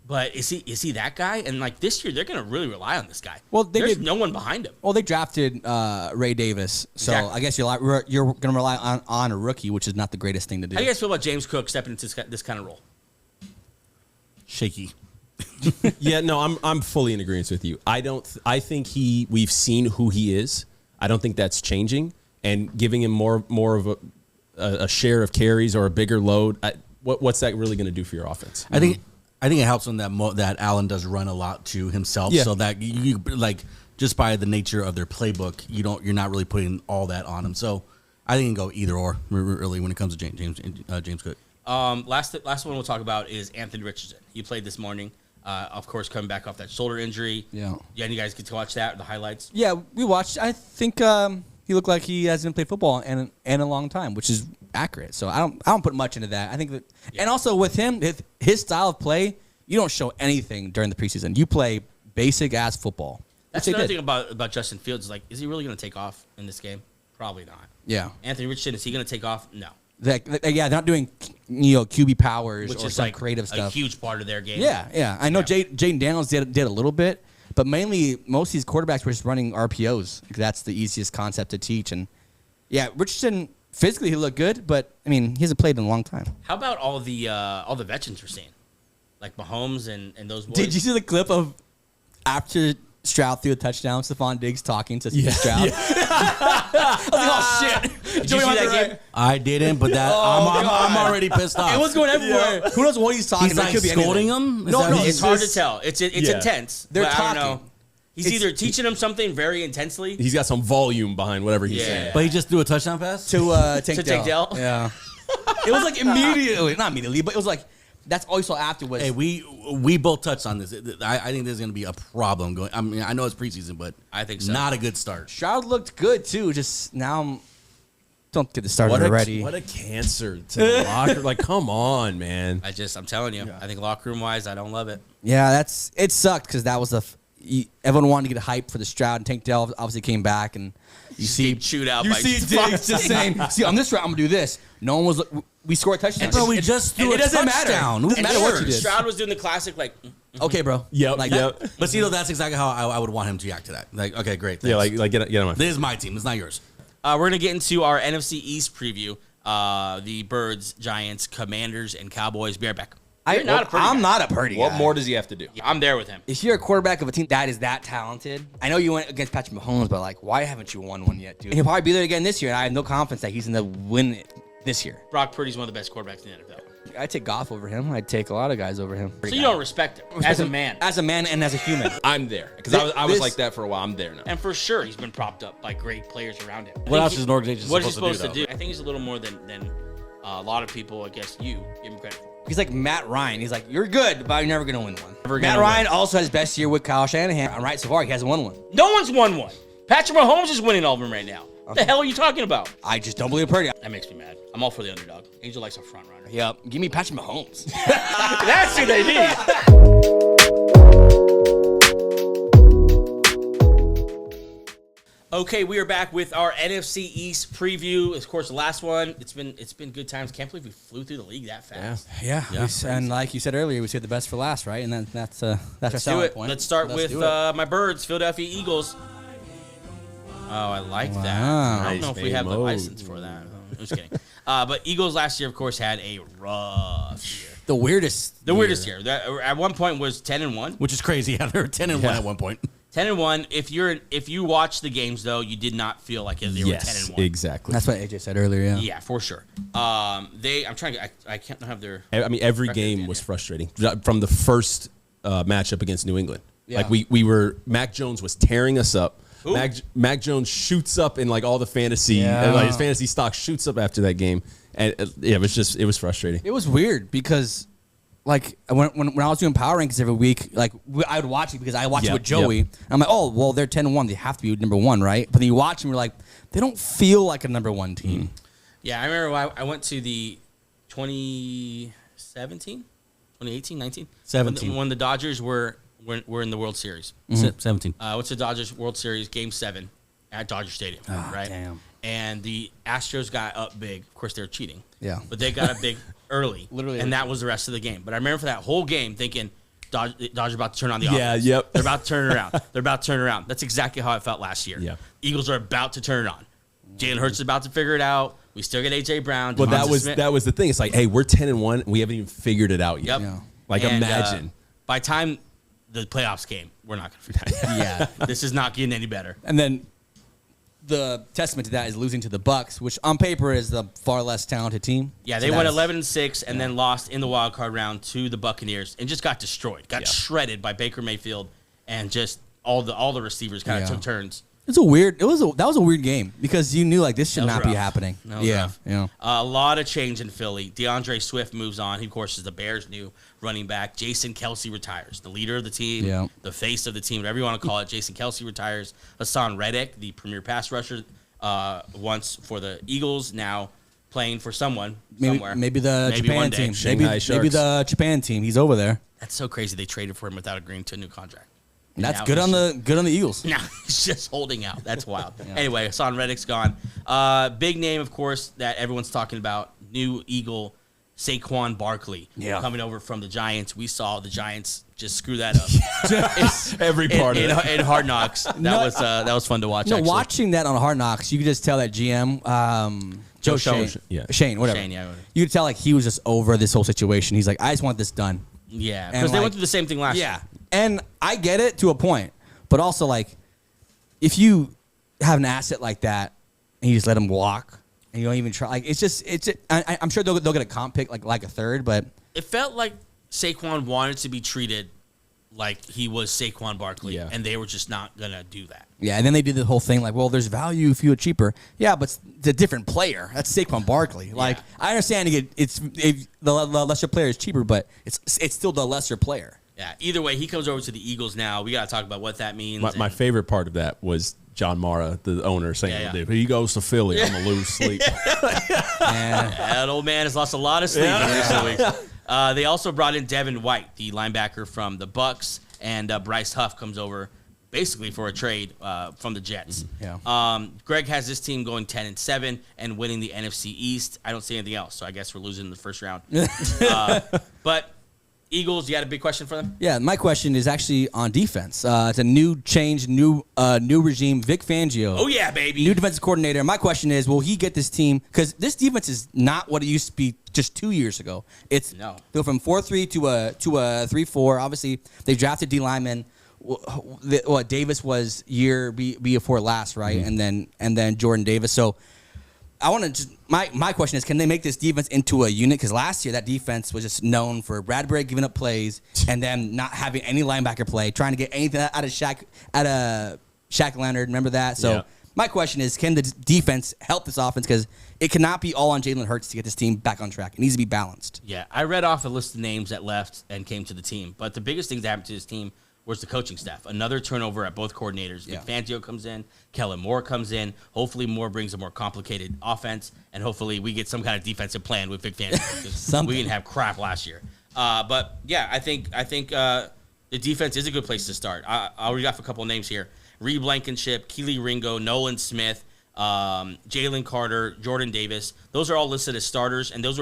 but is he that guy? And like this year, they're going to really rely on this guy. Well, there's no one behind him. Well, they drafted Ray Davis, so Exactly. I guess you're going to rely on a rookie, which is not the greatest thing to do. How do you guys feel about James Cook stepping into this kind of role? Shaky. Yeah, no, I'm fully in agreement with you. I think we've seen who he is. I don't think that's changing, and giving him more of a share of carries or a bigger load. What's that really going to do for your offense? I think it helps him that Allen does run a lot to himself, so that you like just by the nature of their playbook, you're not really putting all that on him. So I think it can go either or really when it comes to James Cook. Last one we'll talk about is Anthony Richardson. He played this morning. Of course, coming back off that shoulder injury. Yeah. Yeah, and you guys get to watch that, the highlights. Yeah, we watched. I think he looked like he hasn't played football in a long time, which is accurate. So I don't put much into that. I think that, and also with him, his style of play, you don't show anything during the preseason. You play basic ass football. That's another thing about Justin Fields. Is like, is he really going to take off in this game? Probably not. Yeah. Anthony Richardson, is he going to take off? No. They're not doing QB powers Which or is some like creative stuff. a huge part of their game. Yeah. I know Jaden Daniels did a little bit, but mainly most of these quarterbacks were just running RPOs because that's the easiest concept to teach. And yeah, Richardson physically he looked good, but I mean he hasn't played in a long time. How about all the veterans we're seeing, like Mahomes and those boys? Did you see the clip of after Stroud threw a touchdown, Stephon Diggs talking to Stroud? I was like, oh shit! Did you see that game? I didn't, but I'm already pissed off. It was going everywhere. Who knows what he's talking He's about? like It could be scolding anything. him. No, It's hard to tell. It's intense. They're but I don't talking. know. He's either teaching him something very intensely. He's got some volume behind whatever he's saying. But he just threw a touchdown pass to Tank Tank Dell. Dell? Yeah. It was like immediately, not immediately, but it was like that's all you saw after was. Hey, we both touched on this. I think there's going to be a problem going. I mean, I know it's preseason, but I think so. Not a good start. Stroud looked good too. Just now, don't get the started What already. What a cancer to the locker. Like, come on, man. I'm telling you, I think locker room wise, I don't love it. Yeah, it sucked because that was everyone wanted to get hyped for the Stroud and Tank Dell obviously came back and you see chewed out. You by see Diggs just saying, "See, on this route, I'm gonna do this." No one was. We scored a touchdown. Bro, we just threw a touchdown. It doesn't matter what you did. Stroud was doing the classic like. Okay, bro. Yep. Like yep. But see, though, that's exactly how I would want him to react to that. Like, okay, great. Thanks. Yeah, like get him on. This is my team. It's not yours. We're gonna get into our NFC East preview. The Birds, Giants, Commanders, and Cowboys. Be right back. I'm not a Purdy guy. What more does he have to do? Yeah, I'm there with him. If you're a quarterback of a team that is that talented, I know you went against Patrick Mahomes, but like, why haven't you won one yet, dude? And he'll probably be there again this year, and I have no confidence that he's going to win it this year. Brock Purdy's one of the best quarterbacks in the NFL. I'd take Goff over him. I'd take a lot of guys over him. So you don't respect him as a man. As a man and as a human. I'm there because I was like that for a while. I'm there now. And for sure, he's been propped up by great players around him. What else is an organization What is he supposed supposed to do, to do? I think he's a little more than a lot of people, I guess you give him credit for. He's like Matt Ryan. He's like, you're good, but you're never going to win one. Never Matt gonna Ryan win. also has best year with Kyle Shanahan. I'm right so far. He hasn't won one. No one's won one. Patrick Mahomes is winning all of them right now. What the hell are you talking about? I just don't believe Purdy. That makes me mad. I'm all for the underdog. Angel likes a front runner. Yep. Give me Patrick Mahomes. That's who they need. Okay, we are back with our NFC East preview. Of course, the last one. It's been good times. Can't believe we flew through the league that fast. Yeah. And like you said earlier, we saved the best for last, right? And that's our Let's do selling it. point. Let's start with my Birds, Philadelphia Eagles. I like that. Wow. I don't know if we have the Nice license for that. I'm just kidding. But Eagles last year, of course, had a rough year. The weirdest year. That at one point was 10-1. Which is crazy. They were 10-1 at one point. 10-1. If you watch the games though, you did not feel like they were 10-1. Exactly. That's what AJ said earlier. Yeah. Yeah, for sure. I can't have their. I mean, every record game again, was yeah. frustrating from the first matchup against New England. Yeah. Like we were, Mac Jones was tearing us up. Who? Mac Jones shoots up in like all the fantasy, Yeah. like his fantasy stock shoots up after that game, and it was frustrating. It was weird because, like, when I was doing power rankings every week, like I would watch it because I watch it Yep, with Joey. yep. I'm like, oh, well, they're 10-1. They have to be number one, right? But then you watch them, you're like, they don't feel like a number one team. Yeah, I remember I went to the 2017, 2018, 19? 17. When the Dodgers were in the World Series. 17. What's the Dodgers World Series Game 7 at Dodger Stadium, right? damn. And the Astros got up big. Of course, they were cheating. Yeah. But they got up big early. Literally. And that was the rest of the game. But I remember for that whole game thinking, Dodgers about to turn on the Yeah, offense. yep. They're about to turn it around. They're about to turn it around. That's exactly how it felt last year. Yeah. Eagles are about to turn it on. Jalen Hurts is about to figure it out. We still get A.J. Brown. But Devonta Smith. that was the thing. It's like, hey, we're 10-1. We haven't even figured it out yet. Yep. Yeah. Like, And, imagine. by the time the playoffs came, we're not going to figure it out. Yeah. This is not getting any better. And then the testament to that is losing to the Bucks, which on paper is the far less talented team. Yeah, So they went that's- 11-6 and then lost in the wild card round to the Buccaneers and just got destroyed. Got shredded by Baker Mayfield and just all the receivers kind of Yeah. took turns. That was a weird game because you knew like this should That was not be rough. happening. That was Yeah. rough. Yeah. A lot of change in Philly. DeAndre Swift moves on. He, of course, is the Bears' new running back. Jason Kelsey retires. The leader of the team, Yeah. the face of the team, whatever you want to call it. Jason Kelsey retires. Hassan Reddick, the premier pass rusher, once for the Eagles, now playing for someone somewhere. Maybe the Maybe Japan one day. team. Shanghai Maybe Sharks. the Japan team. He's over there. That's so crazy. They traded for him without agreeing to a new contract. That's Now good he's on the Eagles. Now he's just holding out. That's wild. Anyway, Hassan Reddick's gone. Big name, of course, that everyone's talking about. New Eagle, Saquon Barkley. Yeah. Coming over from the Giants. We saw the Giants just screw that up. Every part of it. in Hard Knocks. That was fun to watch. No, actually. watching that on Hard Knocks, you could just tell that GM, Joe Shane, Yeah. Shane, whatever. Shane, yeah. You could tell like he was just over this whole situation. He's like, I just want this done. Yeah, And, because they like- went through the same thing last year. And I get it to a point, but also like, if you have an asset like that and you just let him walk and you don't even try, like I'm sure they'll get a comp pick like a third, but It felt like Saquon wanted to be treated like he was Saquon Barkley, Yeah. and they were just not going to do that. yeah. And then they did the whole thing like, well, there's value if you are cheaper. Yeah, but it's a different player. That's Saquon Barkley. Like I understand the lesser player is cheaper, but it's still the lesser player. Yeah, either way, he comes over to the Eagles now. We got to talk about what that means. My and- favored part of that was John Mara, the owner, saying, Yeah, yeah. if he goes to Philly, I'm going to lose sleep. And That old man has lost a lot of sleep in recent weeks. They also brought in Devin White, the linebacker from the Bucks, and Bryce Huff comes over basically for a trade from the Jets. Yeah. Greg has this team going 10-7 and winning the NFC East. I don't see anything else, so I guess we're losing in the first round. But Eagles, you had a big question for them? yeah, my question is actually on defense. It's a new change, new regime. Vic Fangio. Oh, yeah, baby. New defensive coordinator. My question is, will he get this team? Because this defense is not what it used to be just 2 years ago. It's No. go from 4-3 to a 3-4. Obviously, they drafted D linemen. What Davis was year before last, right? And then Jordan Davis. So I want to just my question is, can they make this defense into a unit? Because last year that defense was just known for Bradbury giving up plays and then not having any linebacker play, trying to get anything out of Shaq Leonard. Remember that? So Yeah. my question is, can the defense help this offense? Because it cannot be all on Jalen Hurts to get this team back on track. It needs to be balanced. Yeah, I read off a list of names that left and came to the team. But the biggest thing that happened to this team was the coaching staff. Another turnover at both coordinators. Yeah. Vic Fangio comes in. Kellen Moore comes in. Hopefully Moore brings a more complicated offense. And hopefully we get some kind of defensive plan with Vic Fangio. 'Cause Something. we didn't have crap last year. But, yeah, I think the defense is a good place to start. I'll read off a couple of names here. Reed Blankenship, Keely Ringo, Nolan Smith, Jalen Carter, Jordan Davis. Those are all listed as starters, and those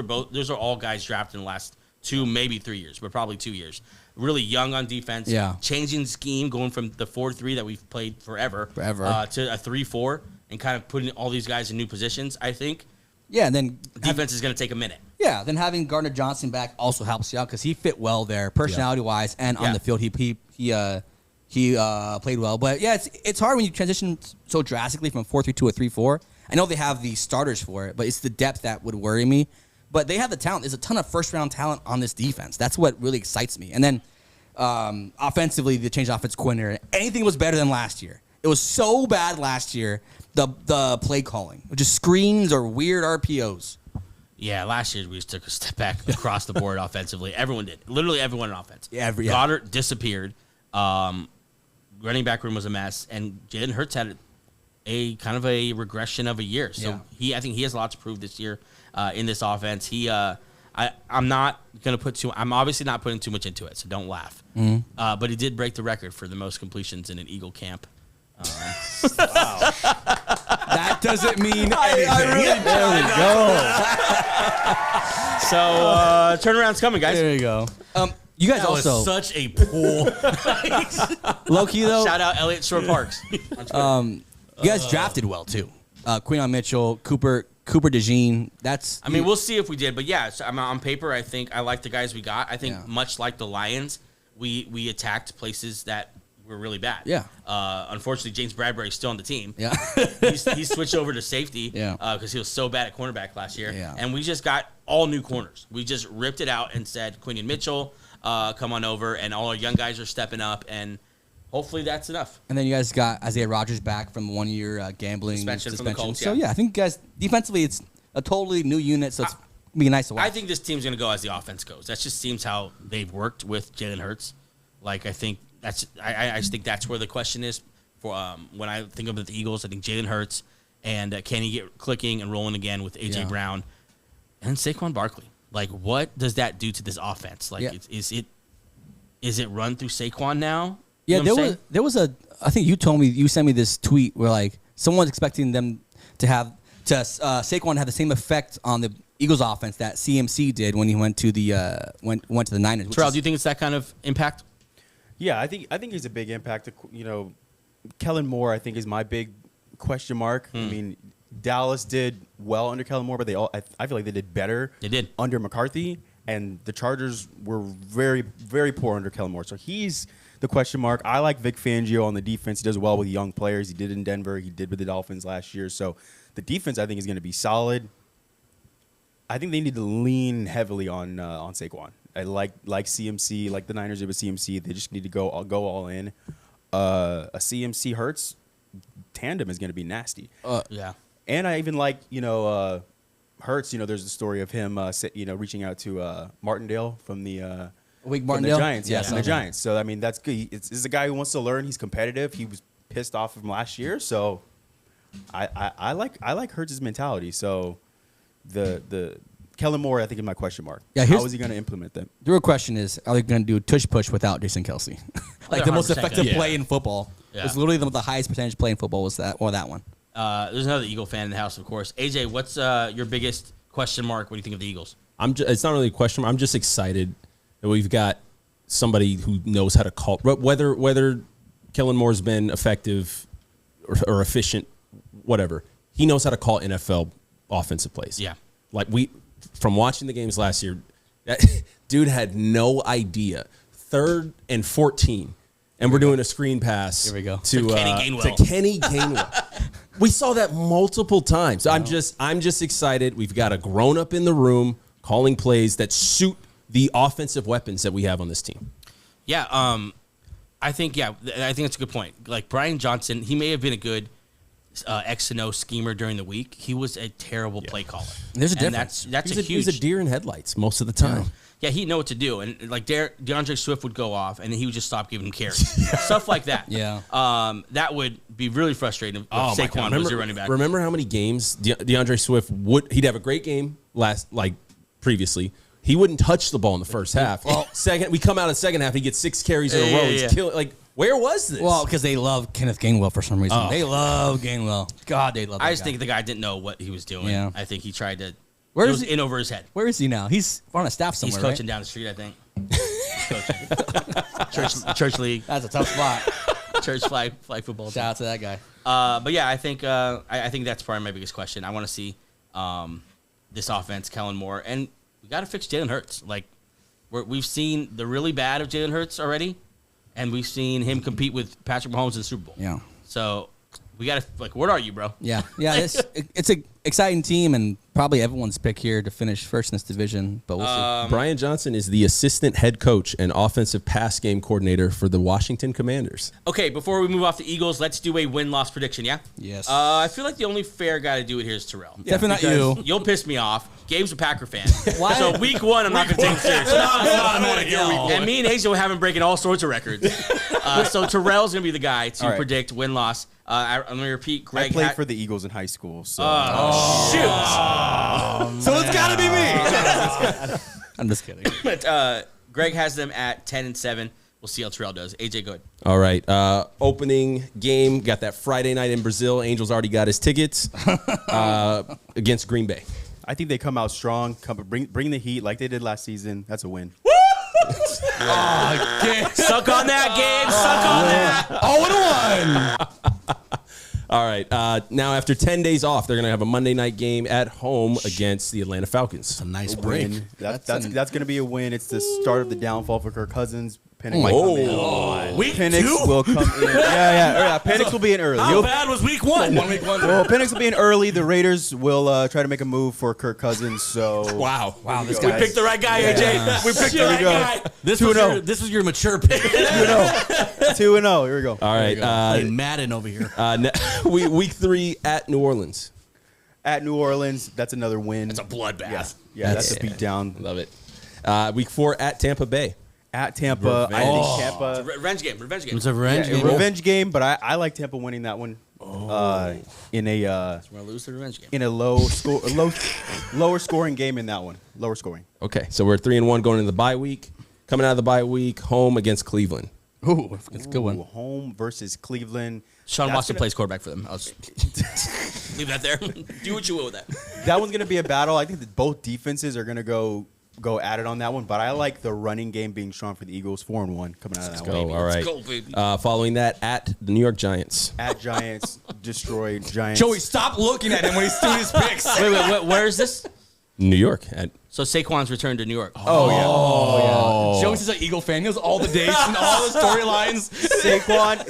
are all guys drafted in the last 2, maybe 3 years, but probably 2 years. Really young on defense. Yeah. Changing scheme, going from the 4-3 that we've played forever. To a 3-4, and kind of putting all these guys in new positions, I think. Yeah, and then Defense is going to take a minute. Yeah, then having Gardner Johnson back also helps you out because he fit well there, personality-wise, and on the field he played well. But yeah, it's hard when you transition so drastically from 4-3 to a 3-4. I know they have the starters for it, but it's the depth that would worry me. But they have the talent. There's a ton of first-round talent on this defense. That's what really excites me. And then offensively, they changed offense coordinator. Anything was better than last year. It was so bad last year, the play calling, just screens or weird RPOs. Yeah, last year we just took a step back across the board offensively. Everyone did. Literally everyone in offense. Goddard disappeared. Running back room was a mess. And Jalen Hurts had a kind of a regression of a year. So I think he has a lot to prove this year in this offense. I'm not going to I'm obviously not putting too much into it, so don't laugh. But he did break the record for the most completions in an Eagle camp. Wow. That doesn't mean anything. There we go. So turnaround's coming, guys. There you go. You guys That was also such a pull. low key though. Shout out Elliott Shore Parks. You guys drafted well too. Quinyon Mitchell, Cooper DeJean. I mean, we'll see if we did, but yeah, so, on paper, I think I like the guys we got. I think much like the Lions, we attacked places that were really bad. Yeah. Unfortunately, James Bradbury's still on the team. Yeah. He switched over to safety. Yeah. Because he was so bad at cornerback last year. Yeah. And we just got all new corners. We just ripped it out and said, Quinyon Mitchell, come on over, and all our young guys are stepping up, and hopefully that's enough. And then you guys got Isaiah Rodgers back from 1 year gambling suspension. From the Colts, So yeah, I think you guys defensively it's a totally new unit, so it's gonna be nice to watch. I think this team's going to go as the offense goes. That just seems how they've worked with Jalen Hurts. Like, I think I just think that's where the question is for when I think of the Eagles. I think Jalen Hurts and can he get clicking and rolling again with A.J. Brown and Saquon Barkley. Like, what does that do to this offense? Like, is it run through Saquon now? Yeah, You know what I'm there was a. I think you sent me this tweet where like someone's expecting them to have Saquon have the same effect on the Eagles offense that CMC did when he went to the went to the Niners. Terrell, do you think it's that kind of impact? Yeah, I think he's a big impact. You know, Kellen Moore, I think, is my big question mark. I mean, Dallas did well under Kellen Moore, but I feel like they did better. They did under McCarthy, and the Chargers were very, very poor under Kellen Moore. So he's the question mark. I like Vic Fangio on the defense. He does well with young players. He did in Denver. He did with the Dolphins last year. So the defense, I think, is going to be solid. I think they need to lean heavily on Saquon. I like CMC, like the Niners did with CMC. They just need to go all in. A CMC Hurts tandem is going to be nasty. Yeah. And I even like, Hurts. There's a story of him, reaching out to Martindale from the Martindale? Giants. Yeah, From the Giants. So I mean, that's good. It's a guy who wants to learn. He's competitive. He was pissed off from last year. So I like Hurts' mentality. So the Kellen Moore, I think, is my question mark. Yeah, how is he going to implement them? The real question is, are they going to do tush push without Jason Kelsey? Like the most 100% effective good. play in football. Yeah. It was literally the highest percentage play in football was that one. There's another Eagle fan in the house, of course. AJ, what's your biggest question mark? What do you think of the Eagles? It's not really a question mark. I'm just excited that we've got somebody who knows how to call. Whether Kellen Moore's been effective or efficient, whatever, he knows how to call NFL offensive plays. Yeah. Like from watching the games last year, that dude had no idea. 3rd and 14, and we're doing a screen pass. Here we go. To Kenny Gainwell. We saw that multiple times. Wow. I'm just excited. We've got a grown up in the room calling plays that suit the offensive weapons that we have on this team. Yeah, I think that's a good point. Like Brian Johnson, he may have been a good X and O schemer during the week. He was a terrible play caller. There's a difference. That's huge. He's a deer in headlights most of the time. Yeah, he'd know what to do. And like DeAndre Swift would go off, and he would just stop giving him carries. Stuff like that. Yeah. That would be really frustrating if Saquon was your running back. Remember how many games DeAndre Swift he'd have a great game previously. He wouldn't touch the ball in the first half. Well, we come out in the second half, he gets 6 carries in a row. He's killing. Like, where was this? Well, because they love Kenneth Gainwell for some reason. They love Gainwell. God, they love. I just think the guy didn't know what he was doing. Yeah. I think he tried to Where it is was he? in over his head. Where is he now? He's on a staff somewhere. He's coaching down the street, I think. He's coaching. Church league, That's a tough spot. church flag football. Shout out to that guy. But yeah, I think that's probably my biggest question. I want to see this offense, Kellen Moore, and we got to fix Jalen Hurts. Like we've seen the really bad of Jalen Hurts already, and we've seen him compete with Patrick Mahomes in the Super Bowl. Yeah. So we got to what are you, bro? Yeah. It's an exciting team and probably everyone's pick here to finish first in this division. But we'll see. Brian Johnson is the assistant head coach and offensive pass game coordinator for the Washington Commanders. Okay, before we move off the Eagles, let's do a win-loss prediction. Yeah. Yes. I feel like the only fair guy to do it here is Terrell. Definitely not Because you. You'll piss me off. Gabe's a Packer fan. Why? So week 1, I'm not going to take him seriously. And me and Hazel have been breaking all sorts of records. So Terrell's going to be the guy to All right. predict win-loss. I'm going to repeat. Greg I played for the Eagles in high school, so shoot. So it's got to be me. I'm just kidding. But Greg has them at 10-7. We'll see how Terrell does. AJ, go ahead. All right. Opening game. Got that Friday night in Brazil. Angels already got his tickets against Green Bay. I think they come out strong. Bring the heat like they did last season. That's a win. Suck on that, Gabe. Suck on that. 0-1. All right. Now, after 10 days off, they're going to have a Monday night game at home against the Atlanta Falcons. It's a nice break. Win. That's going to be a win. It's the start of the downfall for Kirk Cousins. Penix might come in. Week Penix 2? will come in. Yeah. Penix will be in early. How bad was week 1? Well, Penix will be in early. The Raiders will try to make a move for Kirk Cousins. So Wow. This We guy. picked the right guy, AJ. We picked the right guy. This 2-0. was your mature pick. 2-0. Here we go. All right. Playing Madden over here. Week 3 at New Orleans. At New Orleans, that's another win. It's a bloodbath. Yeah, that's a beat down. Love it. Week 4 at Tampa Bay. At Tampa, I think Tampa. Revenge game. It's a revenge Yeah, a game. revenge game, but I like Tampa winning that one. In a We're gonna lose the revenge game. in a lower scoring game in that one. Lower scoring. Okay. So we're 3-1 going into the bye week. Coming out of the bye week, home against Cleveland. Ooh, it's a good one. Home versus Cleveland. Sean That's Watson gonna- plays quarterback for them. I'll just leave that there. Do what you will with that. That one's gonna be a battle. I think that both defenses are gonna go at it on that one. But I like the running game being strong for the Eagles. 4-1 coming out of that one. Go. All right. Let's go, baby. Following that, at the New York Giants. At Giants, destroyed Giants. Joey, stop looking at him when he's doing his picks. Wait, where is this? New York. At So Saquon's returned to New York. Joey's just an Eagle fan. He knows all the dates and all the storylines.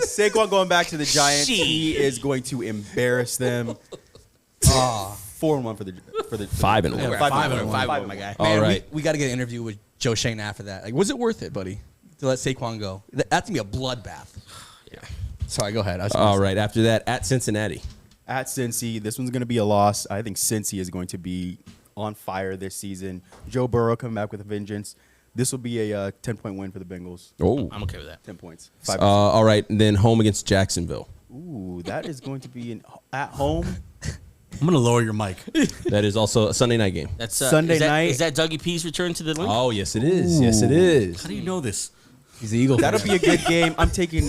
Saquon going back to the Giants. Sheesh. He is going to embarrass them. 4-1 for the 5-1. We're at 5-1. 5-1, my guy. All Man, right. we got to get an interview with Joe Shane after that. Like, was it worth it, buddy, to let Saquon go? That's going to be a bloodbath. Yeah. Sorry, go ahead. All right. After that, at Cincinnati. At Cincy, this one's going to be a loss. I think Cincy is going to be on fire this season. Joe Burrow coming back with a vengeance. This will be a 10-point win for the Bengals. Oh. I'm okay with that. 10 points. 5 All right. And then home against Jacksonville. Ooh, that is going to be at home. I'm going to lower your mic. That is also a Sunday night game. That's Sunday night. Is that Dougie P's return to the league? Oh, yes, it is. Yes, it is. How do you know this? He's the Eagle fan. That'll be a good game. I'm taking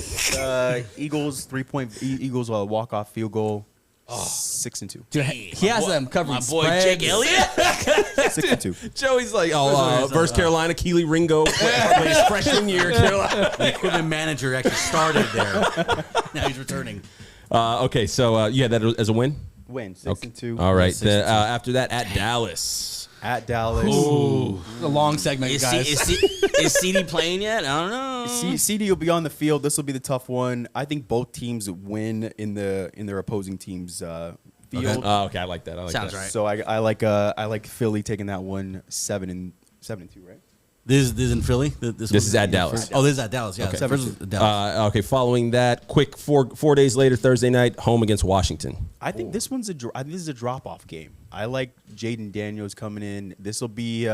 Eagles 3-point Eagles walk-off field goal. 6-2. Dude, he has them covering My boy spreads. Jake Elliott. 6-2. Joey's like, versus Carolina, Keely Ringo plays freshman year, Carolina. The equipment manager actually started there. Now he's returning. Okay, so you had that as a win? Win 6-2. All right. 6-2. After that, at Dallas. At Dallas. The long segment, Is guys. CD playing yet? I don't know. CD will be on the field. This will be the tough one. I think both teams win in their opposing teams' field. Okay, I like that. Sounds that. right. So I like Philly taking that one 7-2, right? This is in Philly? This is at Dallas. Oh, this is at Dallas. Yeah. Okay. The first was at Dallas. Okay, following that, quick 4 days later, Thursday night, home against Washington. I think this one's I think this is a drop-off game. I like Jaden Daniels coming in. This will be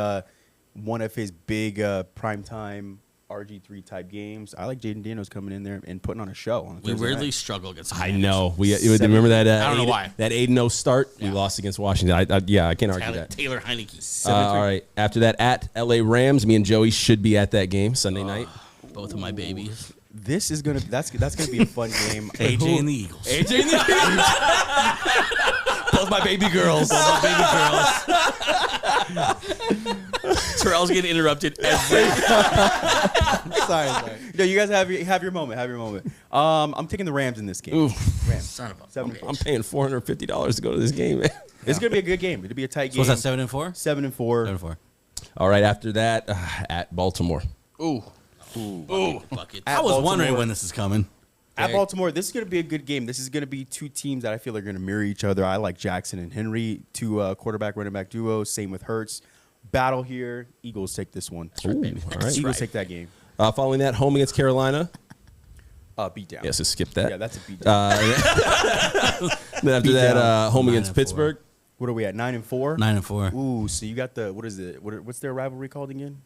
one of his big primetime RG3 type games. I like Jaden Daniels coming in there and putting on a show. On We Thursday weirdly night. struggle against. I know. We remember that. I don't know why. That 8-0 start. We Yeah. lost against Washington. I can't argue that. Taylor Heineke. All right. After that, at LA Rams, me and Joey should be at that game Sunday night. Both of my babies. This is gonna that's gonna be a fun game. AJ and the Eagles. Both my baby girls. Baby girls. Terrell's getting interrupted every sorry. No, you guys have your moment. Have your moment. I'm taking the Rams in this game. Rams. son of a. 7 I'm paying $450 to go to this game, man. It's gonna be a good game. It'll be a tight game. So was that 7-4? 7-4. 7-4. All right, after that, at Baltimore. Fuck it. I was wondering Baltimore. when this is coming. At Baltimore, this is going to be a good game. This is going to be two teams that I feel are going to mirror each other. I like Jackson and Henry, two quarterback running back duo. Same with Hurts. Battle here. Eagles take this one. Ooh, all right. Eagles take that game. Following that, home against Carolina. Beat down. Yes, so skip that. Yeah, that's a beat down. Then after Beat that, down. home against 9-4. Pittsburgh. What are we at? 9-4. 9-4. Ooh, so you got the what is it? What's their rivalry called again?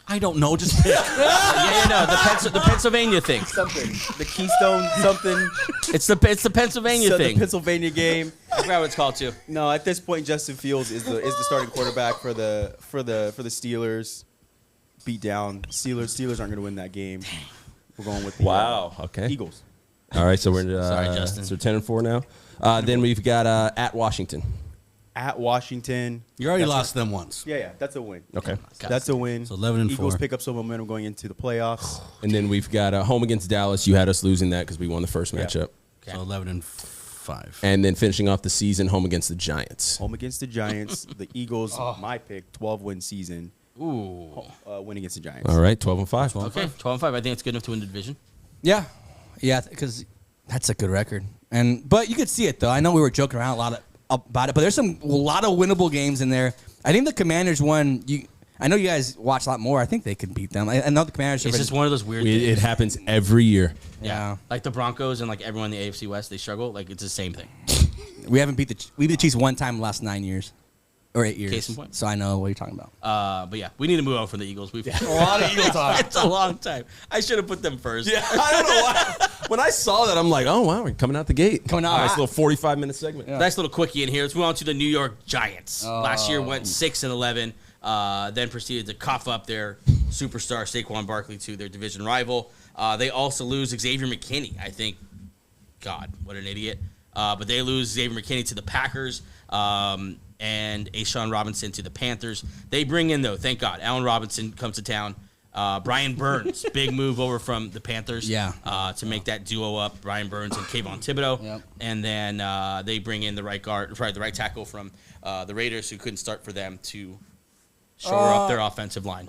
I don't know. Just pick. The Pennsylvania thing. Something. The Keystone something. It's the Pennsylvania So thing. the Pennsylvania game. I forgot what it's called too. No, at this point, Justin Fields is the starting quarterback for the Steelers. Beat down. Steelers aren't going to win that game. We're going with the Okay. Eagles. All right, so we're into, Sorry, Justin. So 10-4 now. Then we've got at Washington. At Washington. You already That's lost them once. Yeah, that's a win. Okay. That's a win. So 11-4. Eagles pick up some momentum going into the playoffs. And then we've got home against Dallas. You had us losing that because we won the first Yeah. matchup. So 11-5. And then finishing off the season, home against the Giants. Home against the Giants. The Eagles, my pick, 12-win season. Ooh. Win against the Giants. All right, 12-5. Okay, 12-5. I think it's good enough to win the division. Yeah, because that's a good record. But you could see it though. I know we were joking around a lot about it, but there's a lot of winnable games in there. I think the Commanders won. I know you guys watch a lot more. I think they could beat them. I know the Commanders. It's just one of those weird It things. happens every year. Yeah. Like the Broncos and like everyone in the AFC West, they struggle. Like it's the same thing. We haven't beat the Chiefs one time in the last 9 years. Or 8 years. Case in point. So I know what you're talking about. But yeah, we need to move on from the Eagles. We've A lot of Eagle talk. It's a long time. I should have put them first. Yeah, I don't know why. When I saw that, I'm like, oh, wow, we're coming out the gate. Coming out Nice hot. little 45-minute segment. Nice little quickie in here. Let's move on to the New York Giants. Last year went 6-11, then proceeded to cough up their superstar Saquon Barkley to their division rival. They also lose Xavier McKinney. I think, God, what an idiot. But they lose Xavier McKinney to the Packers and Ashawn Robinson to the Panthers. They bring in, though, thank God, Allen Robinson comes to town. Brian Burns, big move over from the Panthers to make that duo up, Brian Burns and Kayvon Thibodeau. Yep. And then they bring in the right tackle from the Raiders who couldn't start for them to shore up their offensive line.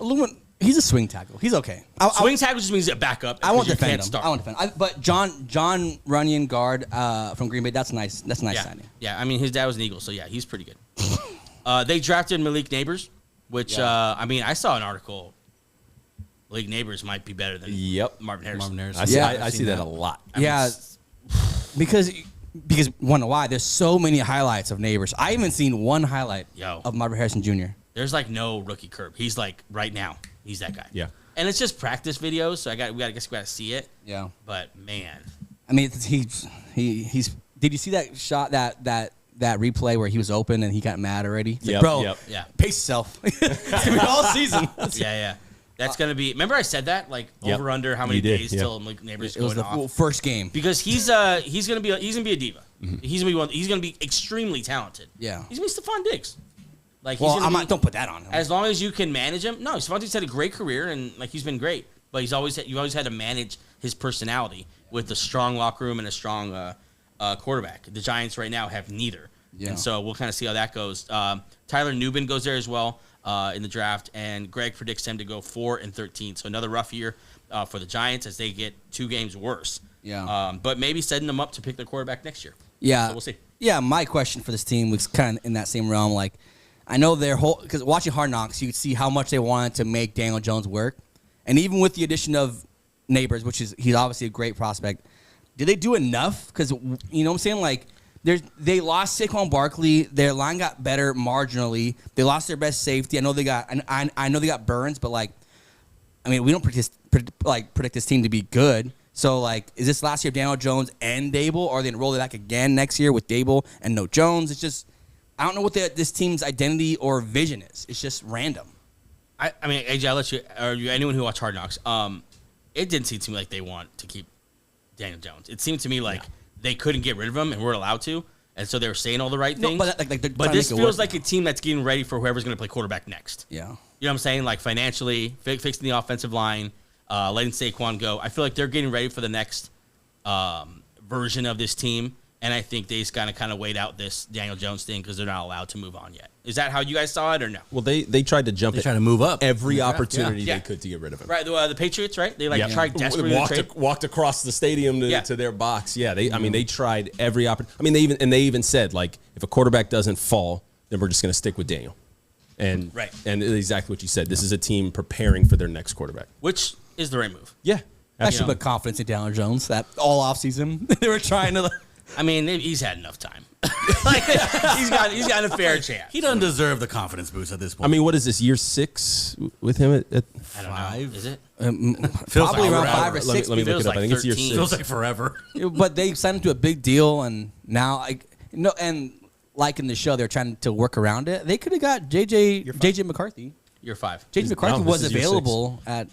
He's a swing tackle. He's okay. Swing tackle just means a backup. I won't because you defend can't him. start. I won't defend him. But John Runyon guard from Green Bay, that's nice. That's a nice signing. Yeah, I mean, his dad was an Eagle, so yeah, he's pretty good. They drafted Malik Neighbors, which, I mean, I saw an article. Malik Neighbors might be better than Marvin Harrison. I see that a lot. Yeah, because wonder why? There's so many highlights of Neighbors. I haven't seen one highlight of Marvin Harrison Jr. There's like no rookie curve. He's like right now. He's that guy. Yeah. And it's just practice videos, so we gotta see it. Yeah. But man, I mean, he's. Did you see that shot that replay where he was open and he got mad already? It's like, bro, yeah, pace yourself. It's gonna be all season. yeah. That's gonna be. Remember I said that over under how many days till Malik Neighbors It was going the off? first game. Because he's gonna be a diva. Mm-hmm. He's gonna be extremely talented. Yeah. He's gonna be Stephon Diggs. Like Well, he's gonna be, don't put that on him. as long as you can manage him. No, Stephon Diggs had a great career and like he's been great, but you've always had to manage his personality with a strong locker room and a strong quarterback. The Giants right now have neither, and so we'll kind of see how that goes. Tyler Nubin goes there as well in the draft, and Greg predicts him to go 4-13. So another rough year for the Giants as they get 2 games worse. Yeah. But maybe setting them up to pick their quarterback next year. Yeah. So we'll see. Yeah, my question for this team was kind of in that same realm. Like, I know their whole – because watching Hard Knocks, you could see how much they wanted to make Daniel Jones work. And even with the addition of Neighbors, he's obviously a great prospect, did they do enough? Because, you know what I'm saying? Like, they lost Saquon Barkley. Their line got better marginally. They lost their best safety. I know they got Burns, but, like, I mean, we don't predict this team to be good. So, like, is this last year of Daniel Jones and Dable, or are they going to roll it back again next year with Dable and no Jones? It's just, I don't know what this team's identity or vision is. It's just random. I mean, AJ, I'll let you, or anyone who watched Hard Knocks, it didn't seem to me like they want to keep Daniel Jones. It seemed to me like they couldn't get rid of him and we're allowed to. and so they were saying all the right things. but, they're but trying to this make it feels work like now. a team that's getting ready for whoever's going to play quarterback next. Yeah. You know what I'm saying? Like financially, fixing the offensive line, letting Saquon go. I feel like they're getting ready for the next version of this team. And I think they just kind of wait out this Daniel Jones thing because they're not allowed to move on yet. Is that how you guys saw it or no? Well, they tried to jump They at try to move up every Yeah. opportunity Yeah. they could to get rid of him. Right, the Patriots, right? They Yep. tried desperately to trade. Walked across the stadium to their box. Yeah, I mean, they tried every opportunity. I mean, they even said, like, if a quarterback doesn't fall, then we're just going to stick with Daniel. And exactly what you said. This is a team preparing for their next quarterback. Which is the right move. Yeah, That should put confidence in Daniel Jones. That all offseason they were trying to. I mean, he's had enough time. Like, he's got a fair chance. He doesn't deserve the confidence boost at this point. I mean, what is this, year 6 with him at I don't know. Five? Is it? Probably around forever. 5 or 6. Let me look feels it up. like I think it's year 13. 6. feels like forever. But they signed him to a big deal, and now and like in the show, they're trying to work around it. They could have got JJ McCarthy. You're 5. JJ McCarthy this was is year available at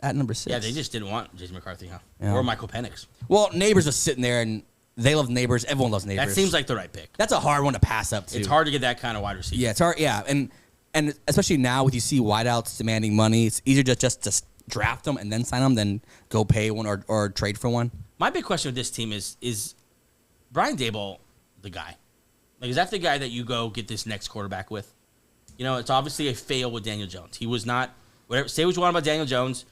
number 6. Yeah, they just didn't want Jason McCarthy, huh? Yeah. Or Michael Penix. Well, Neighbors was sitting there, and they love Neighbors. Everyone loves Neighbors. That seems like the right pick. That's a hard one to pass up to. It's hard to get that kind of wide receiver. Yeah, it's hard. Yeah, and especially now with you see wideouts demanding money, it's easier just to draft them and then sign them than go pay one or trade for one. My big question with this team is Brian Daboll the guy? Like, is that the guy that you go get this next quarterback with? You know, it's obviously a fail with Daniel Jones. He was not, whatever, say what you want about Daniel Jones,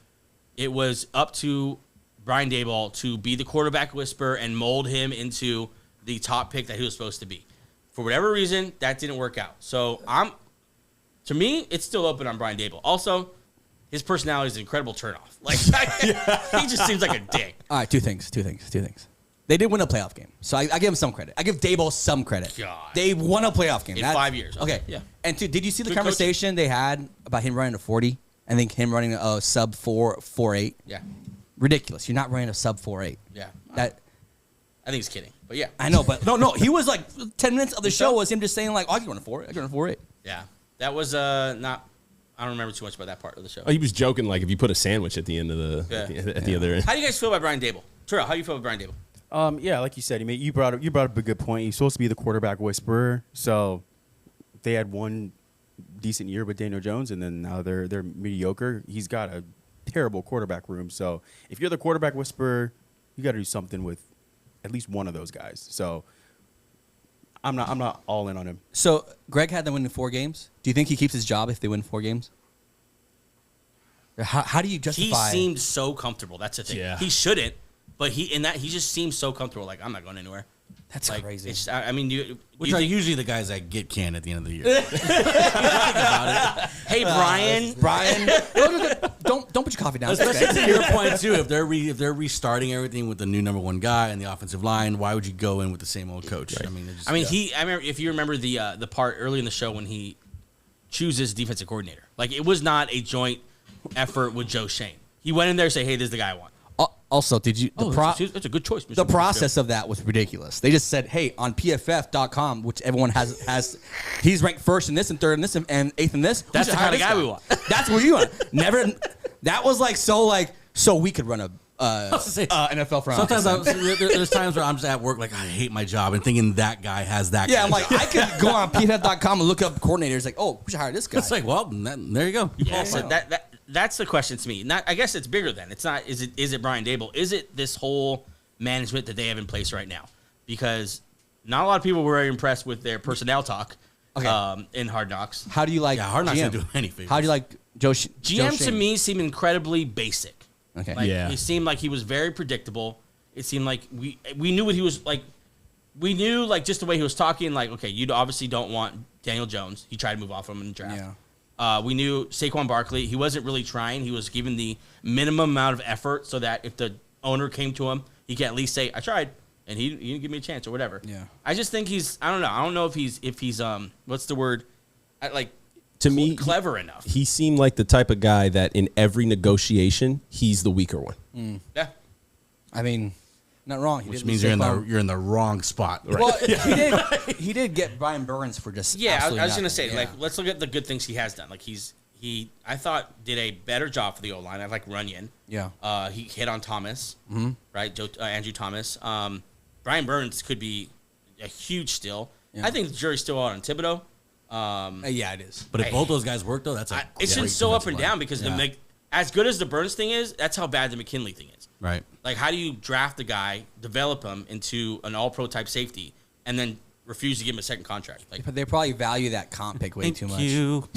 it was up to Brian Daboll to be the quarterback whisperer and mold him into the top pick that he was supposed to be. For whatever reason, that didn't work out. So to me, it's still open on Brian Daboll. Also, his personality is an incredible turnoff. Like, he just seems like a dick. All right, two things. They did win a playoff game, so I give him some credit. I give Daboll some credit. God. They won a playoff game. In 5 years. Okay. Yeah. And did you see the Good conversation they had about him running a 40? I think him running a sub 4.48. Yeah. Ridiculous. You're not running a sub 4.8. Yeah. That I think he's kidding. But yeah. I know, but no. He was like 10 minutes of the show was him just saying like, "Oh, I can run a 4. I can run a 4.8." Yeah. That was not. I don't remember too much about that part of the show. Oh, he was joking, like if you put a sandwich at the end of at the other end. How do you guys feel about Brian Daboll? Terrell, how do you feel about Brian Daboll? Yeah, like you said, you brought up a good point. He's supposed to be the quarterback whisperer. So they had one decent year with Daniel Jones, and then now they're mediocre. He's got a terrible quarterback room. So if you're the quarterback whisperer, you got to do something with at least one of those guys. So I'm not all in on him. So Greg had them winning 4 games. Do you think he keeps his job if they win 4 games? How do you justify? He seemed so comfortable. That's the thing. Yeah. He shouldn't, but he just seems so comfortable. Like, I'm not going anywhere. That's Like, crazy. It's, I mean, Which are usually the guys that get canned at the end of the year. hey, Brian. Brian, don't put your coffee down. Especially to your point too, if they're restarting everything with the new number 1 guy and the offensive line, why would you go in with the same old coach? Right. I mean, just, I remember if you remember the part early in the show when he chooses defensive coordinator. Like, it was not a joint effort with Joe Shane. He went in there and said, "Hey, this is the guy I want." Also, did you It's a good choice. Mr. the process of that was ridiculous. They just said, "Hey, on PFF.com, which everyone has, he's ranked first in this and third in this and 8th in this. That's We should the kind hire of this guy we want." That's what you want. Never. That was so we could run a NFL front. sometimes there's times where I'm just at work like I hate my job and thinking that guy has that. Yeah, kind I'm of like, I could go on PFF.com and look up coordinators. Like, oh, we should hire this guy. It's like, well, there you go. Yeah, so that's the question to me. I guess it's bigger than. It's not, is it Brian Daboll? Is it this whole management that they have in place right now? Because not a lot of people were very impressed with their personnel talk in Hard Knocks. How do you like? Yeah, Hard Knocks GM? didn't do any favors. How do you like Joe? Joe GM to Shane? me seemed incredibly basic. Okay. Like, Yeah. He seemed like he was very predictable. It seemed like we knew what he was like. We knew, like, just the way he was talking, like, okay, you obviously don't want Daniel Jones. He tried to move off from him in the draft. Yeah. We knew Saquon Barkley. He wasn't really trying. He was giving the minimum amount of effort so that if the owner came to him, he can at least say, "I tried," and he didn't give me a chance or whatever. Yeah. I just think he's. I don't know. I don't know if he's what's the word? To me, clever enough. he seemed like the type of guy that in every negotiation, he's the weaker one. Yeah. I mean, not wrong. Which means you're in the wrong spot. Right? Well, he did get Brian Burns for just Yeah, I was absolutely going to say, nothing. like, let's look at the good things he has done. Like, he I thought did a better job for the O-line. I like Runyon. Yeah. He hit on Thomas, right? Andrew Thomas. Brian Burns could be a huge steal. Yeah. I think the jury's still out on Thibodeau. Yeah, it is. But if both those guys work though, that's It's been so up and down because as good as the Burns thing is, that's how bad the McKinley thing is. right. Like, how do you draft a guy, develop him into an all-pro type safety, and then refuse to give him a second contract? Like, But they probably value that comp pick way too much. You.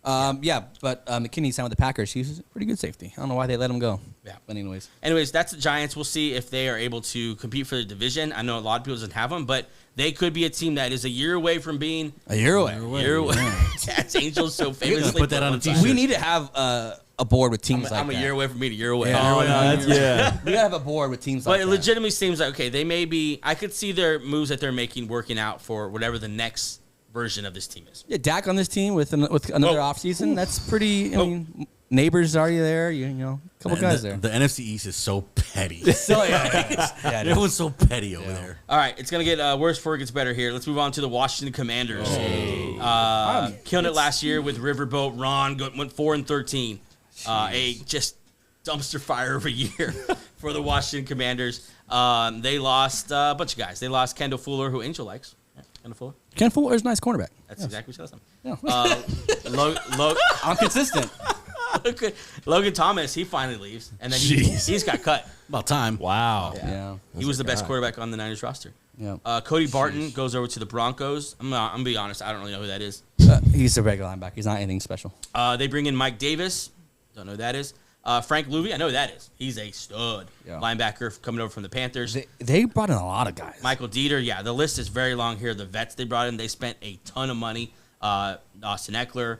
Yeah, but McKinney signed with the Packers. He's a pretty good safety. I don't know why they let him go. Yeah. But anyways, that's the Giants. We'll see if they are able to compete for the division. I know a lot of people doesn't have them, but they could be a team that is a year away from being a year away. As Angels so famously put that on a one time. t-shirt. We need to have a board with teams I'm like a that. year away from being a year away. Yeah. yeah. We gotta have a board with teams But like it that. legitimately seems like, okay, they may be, I could see their moves that they're making working out for whatever the next version of this team is. Yeah, Dak on this team with another offseason. That's pretty. I mean, neighbors already there. You know, a couple guys there. The NFC East is so petty. So yeah, Everyone's so petty over there. All right, it's going to get worse before it gets better here. Let's move on to the Washington Commanders. Killing it last year with Riverboat Ron, went 4-13. A just dumpster fire of a year for the Washington Commanders. They lost a bunch of guys. They lost Kendall Fuller, who Angel likes. Yeah, Kendall Fuller. Ken Fuller is a nice cornerback. That's exactly what he says. Yeah. I'm consistent. Logan Thomas, he finally leaves, and then he's got cut. About time. Wow. Yeah. He was the best quarterback on the Niners roster. Yeah. Cody Barton goes over to the Broncos. I'm gonna be honest, I don't really know who that is. He's a regular linebacker. He's not anything special. They bring in Mike Davis. Don't know who that is. Frank Louie, I know who that is. He's a stud linebacker coming over from the Panthers. They brought in a lot of guys. Michael Dieter, yeah, the list is very long here. The vets they brought in, they spent a ton of money. Austin Eckler,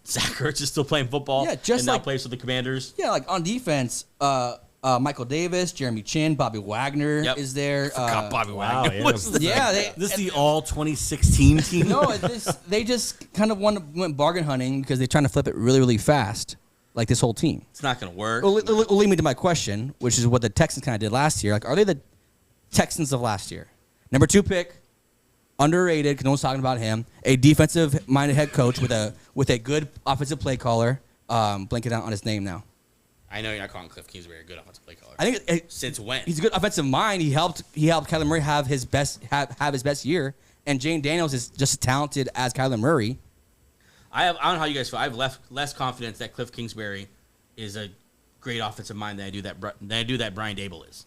Zach Ertz is still playing football. Yeah, just and now like- plays for the Commanders. Yeah, like on defense, Michael Davis, Jeremy Chin, Bobby Wagner is there. Bobby Wow, Wagner. yeah. was the- Yeah, This is the all 2016 team. no, they just kind of went bargain hunting because they're trying to flip it really, really fast, like this whole team. It's not going to work. Will lead me to my question, which is what the Texans kind of did last year. Like, are they the Texans of last year? Number 2 pick, underrated because no one's talking about him. A defensive-minded head coach with a good offensive play caller. Blanking out on his name now. I know you're not calling Cliff Kingsbury a good offensive play caller. I think Since when? he's a good offensive mind. He helped Kyler Murray have his best year, and Jane Daniels is just as talented as Kyler Murray. I don't know how you guys feel. I have less confidence that Cliff Kingsbury is a great offensive mind than I do that Brian Dable is.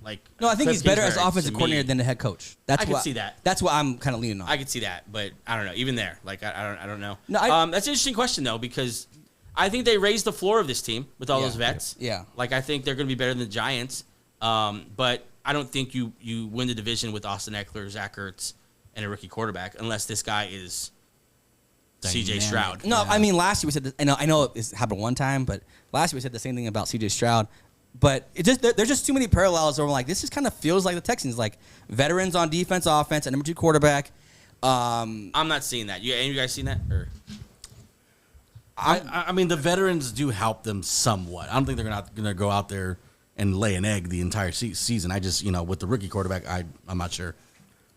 Like, No, I think Cliff he's better as Kingsbury, offensive to me, coordinator than the head coach. I can see that. That's what I'm kind of leaning on. I could see that, but I don't know. Even there, like I don't know. No, that's an interesting question though, because I think they raised the floor of this team with all those vets. Yeah. Like I think they're going to be better than the Giants, but I don't think you win the division with Austin Eckler, Zach Ertz, and a rookie quarterback unless this guy is C.J. Stroud. No, I mean last year we said this, I know it's happened one time, but last year we said the same thing about C.J. Stroud. But there's just too many parallels where we're like, this just kind of feels like the Texans, like veterans on defense, offense, and number 2 quarterback. I'm not seeing that. Any of you guys seen that? Or I mean, the veterans do help them somewhat. I don't think they're going to go out there and lay an egg the entire season. I just, with the rookie quarterback, I'm not sure.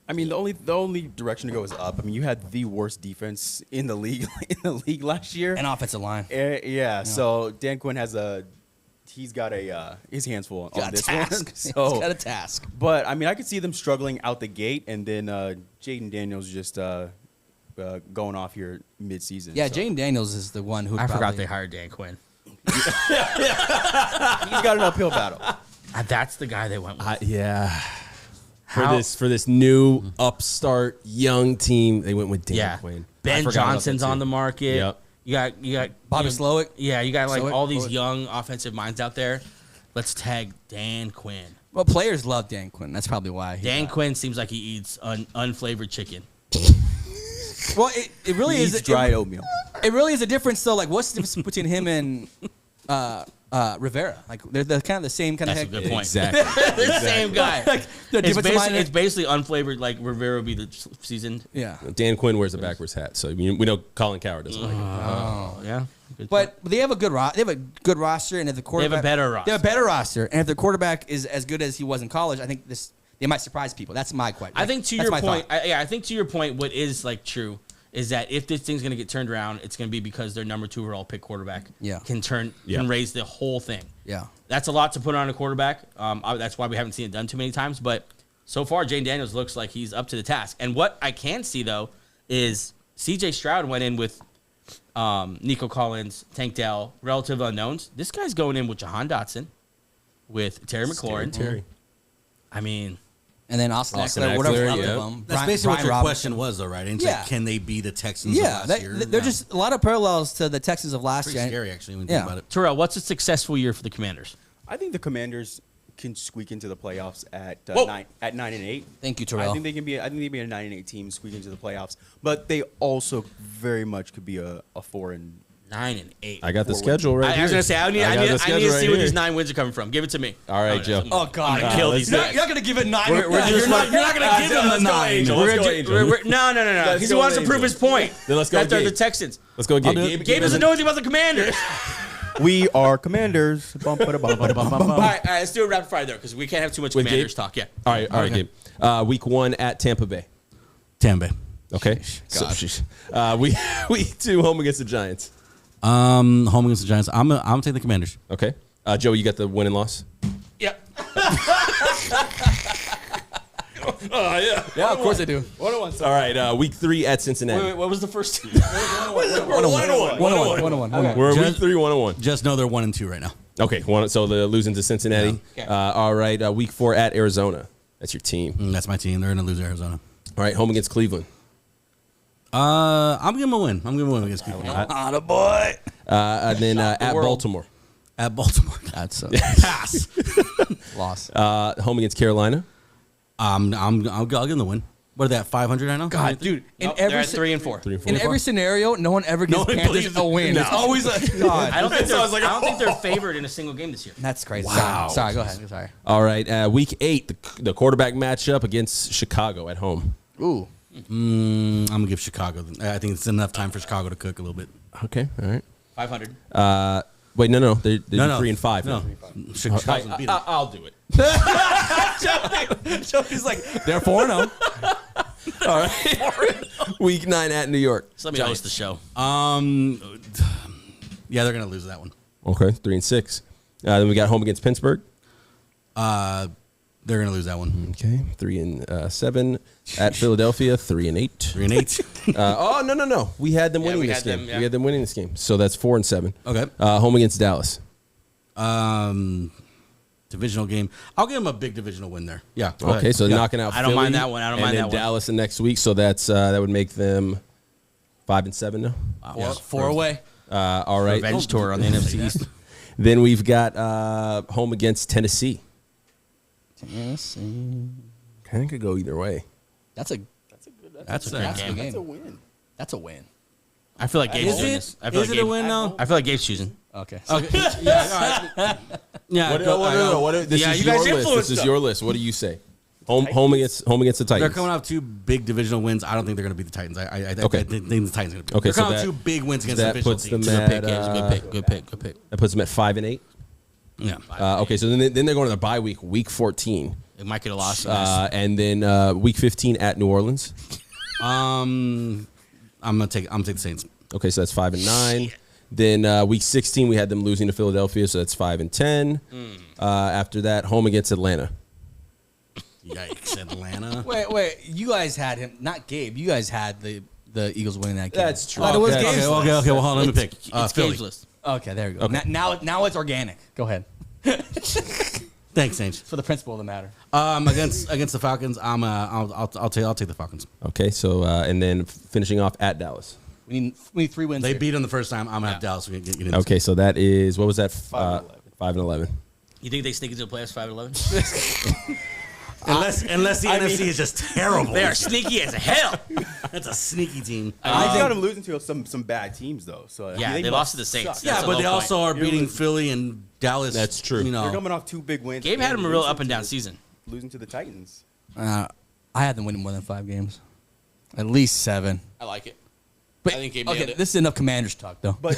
I mean, the only direction to go is up. I mean, you had the worst defense in the league last year, And offensive line. yeah. So Dan Quinn he's got his hands full on this one. So He's got a task. But I mean, I could see them struggling out the gate, and then Jaden Daniels just going off here mid-season. Yeah, so. Jaden Daniels is the one who I forgot they hired Dan Quinn. He's got an uphill battle. That's the guy they went with. Yeah. How- For this new upstart young team, they went with Dan Quinn. I Ben forgot about Johnson's that, too. on the market. Yep. You got Bobby Slowick. Yeah, you got like Slowick? all these Slowick. young offensive minds out there. Let's tag Dan Quinn. Well, players love Dan Quinn. That's probably why. Dan Quinn seems like he eats unflavored chicken. Well, it really He is eats dry oatmeal. It really is a difference. though. Like, what's the difference between him and Rivera? Like, they're kind of the same kind That's a of good point. Exactly. The same guy. Like, the It's defensive minded- it's basically unflavored. Like Rivera would be the seasoned. Yeah. Dan Quinn wears a backwards hat, so we know Colin Coward doesn't like it. Oh yeah. Good point. But they have a good roster, and if the quarterback better roster. they have a better roster, and if the quarterback is as good as he was in college, I think they might surprise people. That's my question. I think to That's your my point, thought. I think to your point, what is like true is that if this thing's going to get turned around, it's going to be because their number 2 overall pick quarterback can raise the whole thing. Yeah. That's a lot to put on a quarterback. That's why we haven't seen it done too many times. But so far, Jane Daniels looks like he's up to the task. And what I can see, though, is C.J. Stroud went in with Nico Collins, Tank Dell, relative unknowns. This guy's going in with Jahan Dotson, with Terry McLaurin. Terry. I mean, And then Austin Austin Eckler, whatever's Eckler, left yeah. of them. That's basically what your question was, though, right? And Yeah. can they be the Texans Yeah, of last year? they're just a lot of parallels to the Texans of last pretty year. scary, actually, when you Yeah. think about it. Terrell, what's a successful year for the Commanders? I think the Commanders can squeak into the playoffs at Whoa. 9-8. Thank you, I Terrell. think they can be. I think they can be a 9-8 team, squeak into the playoffs. But they also very much could be a 4-. 9-8. I got the 4 schedule right I here. was gonna say I need got the to schedule see right where here. these 9 wins are coming from. Give it to me. All right, Joe. Oh God! I'm gonna kill these You're guys. not gonna give it 9. You're not gonna give them the 9. Angel. Let's go Angel. No. Let's Because he go wants to Angel. prove his point. Then let's go that they're Gabe. the Texans. Let's go again. Gabe doesn't know anything about the Commanders. We are Commanders. Bum, ba, da, bum, ba, da, bum, bum, bum. All right, let's do a rapid fire though, because we can't have too much Wait, Commanders Gabe? talk. Yeah. All right, Gabe. Week 1 at Tampa Bay. Tampa Bay. Okay. Week 2 home against the Giants. Home against the Giants. I'm gonna take the Commanders. Okay. Joe, you got the win and loss? Yep. Yeah, of course I do. All right. Week 3 at Cincinnati. Wait, what was the first? 1-1. We're Just- week 3, 1-1. Just know they're 1-2 right now. Okay. So they're losing to Cincinnati. Yeah. Okay. All right. Week 4 at Arizona. That's your team. That's my team. They're gonna lose Arizona. All right. Home against Cleveland. I'm giving them a win. I'm giving them a win against Cleveland. boy. And then at world. Baltimore. At Baltimore. That's a Pass. loss. Home against Carolina. I'll give them the win. What are they at 500 right now? God, dude. Nope, they're at 3 and 4. 3 and 4. In every scenario, no one ever gives one Panthers believes a win. No. It's always like God. I don't think they're favored in a single game this year. That's crazy. Wow. Sorry, go ahead. Sorry. All right. Week 8, the quarterback matchup against Chicago at home. Ooh. I'm gonna give Chicago. I think it's enough time for Chicago to cook a little bit. Okay. All right. 500. Wait, no. They're No. 3 and 5. No, Chicago's gonna beat them. I'll do it. He's like, they're 4-0. All right. Week 9 at New York. So let me host the show. Yeah, they're gonna lose that one. Okay. 3 and 6. Then we got home against Pittsburgh. They're gonna lose that one. Okay. 3 and 7 at Philadelphia. 3 and 8. 3 and 8. No. We had them winning we this had game. them, yeah. We had them winning this game. So that's 4 and 7. Okay. Home against Dallas. Divisional game. I'll give them a big divisional win there. Yeah. go Okay, ahead. so Yeah. knocking out. I don't mind Philly, that one. I don't and mind then that one. Dallas the next week. So that's that would make them 5 and 7 now. Four away. All right. Revenge tour on the NFC East. Then we've got home against Tennessee. Tennessee. Kind of could go either way. That's a That's a great that's game. a That's a win. That's a win. I feel like Gabe's Is doing it? this. I feel Is like it a Gabe- win now? I feel like Gabe's choosing. Okay. Okay. Yeah. All right. Yeah. This Yeah, is you your guys list. influenced This is them. your list. What do you say? Home against the Titans. They're coming off 2 big divisional wins. I don't think they're going to beat the Titans. I think the Titans are going to beat them. Okay, They're so coming off that- 2 big wins against that divisional puts them teams. at, Good pick, Gabe. Good pick. Good pick. That puts them at 5 and 8. Yeah. Okay, so then they're going to the bye week, week 14, They might get a loss. and then week 15 at New Orleans. I'm gonna take the Saints. Okay, so that's 5 and 9. Then week 16 we had them losing to Philadelphia, so that's 5 and 10. After that, home against Atlanta. Yikes, Atlanta. Wait. You guys had him, not Gabe. You guys had the Eagles winning that game. That's true. I thought it was Okay, Gabe's Okay. list. Well, hold on. Let me pick. It's Philly. Gabe's list. Okay, there we go. Okay. Now it's organic. Go ahead. Thanks, Saints. For the principle of the matter. Against the Falcons, I'll take the Falcons. Okay, so and then finishing off at Dallas. We need 3 wins. They here. beat them the first time. I'm gonna have Dallas get in. Okay, so that is what was that? 5 5 and 11. You think they sneak into the playoffs 5-11? Unless the NFC is just terrible. They are sneaky as hell. That's a sneaky team. I got them losing to some bad teams though. So Yeah, they lost to the Saints. suck. Yeah, That's a but low they also point. are beating Philly and Dallas. That's true. You They're know, coming off 2 big wins. Gabe had and him a real losing up and down to- season. Losing to the Titans. I had them winning more than 5 games. At least 7. I like it. But I think Gabe okay, nailed it. this is enough Commanders talk though. But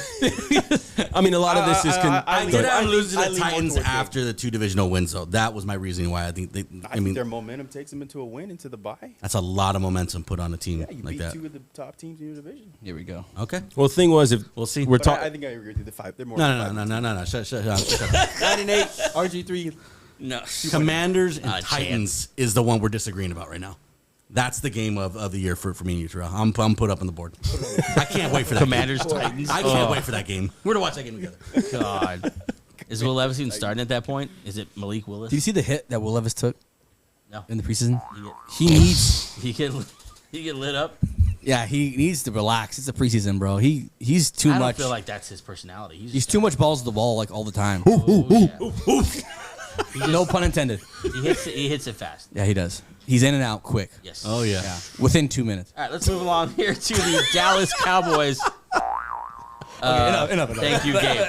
I mean, a lot of this is. I go did ahead. have losing I to the lean more Titans towards Gabe. after the 2 divisional wins, though. That was my reasoning why I think they. I think their momentum takes them into a win into the bye. That's a lot of momentum put on a team Yeah, you like beat that. 2 of the top teams in your division. Here we go. Okay. Well, the thing was, if We'll see. we're But I talking, think I agree with you. The 5. They're more. No. Shut up. 9 and 8. RG3. No. Commanders and Not a Titans is the one we're disagreeing about right now. That's the game of the year for me and you, Terrell. I'm put up on the board. I can't wait for that. Commanders, game. Titans. I can't wait for that game. We're gonna watch that game together. God. Is Will Levis even starting at that point? Is it Malik Willis? Did you see the hit that Will Levis took No. in the preseason? He needs. He get lit up. Yeah, he needs to relax. It's a preseason, bro. He's too I don't much. feel like that's his personality. He's too much balls to the wall like all the time. Yeah. No pun intended. He hits it fast. Yeah, he does. He's in and out quick. Yes. Oh yeah. Yeah, within 2 minutes. All right, let's move along here to the Dallas Cowboys. Enough. Thank you, Gabe.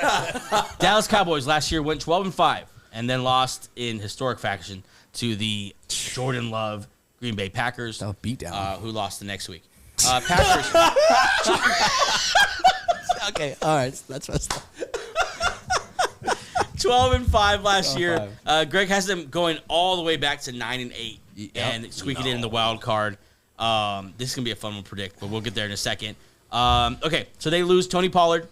Dallas Cowboys last year went 12-5 and then lost in historic fashion to the Jordan Love Green Bay Packers, Oh, beat down. who lost the next week. Packers. Okay, all right, that's messed up. 12-5 last year. Greg has them going all the way back to 9-8 and squeaking in the wild card. This is gonna be a fun one to predict, but we'll get there in a second. Okay, so they lose Tony Pollard,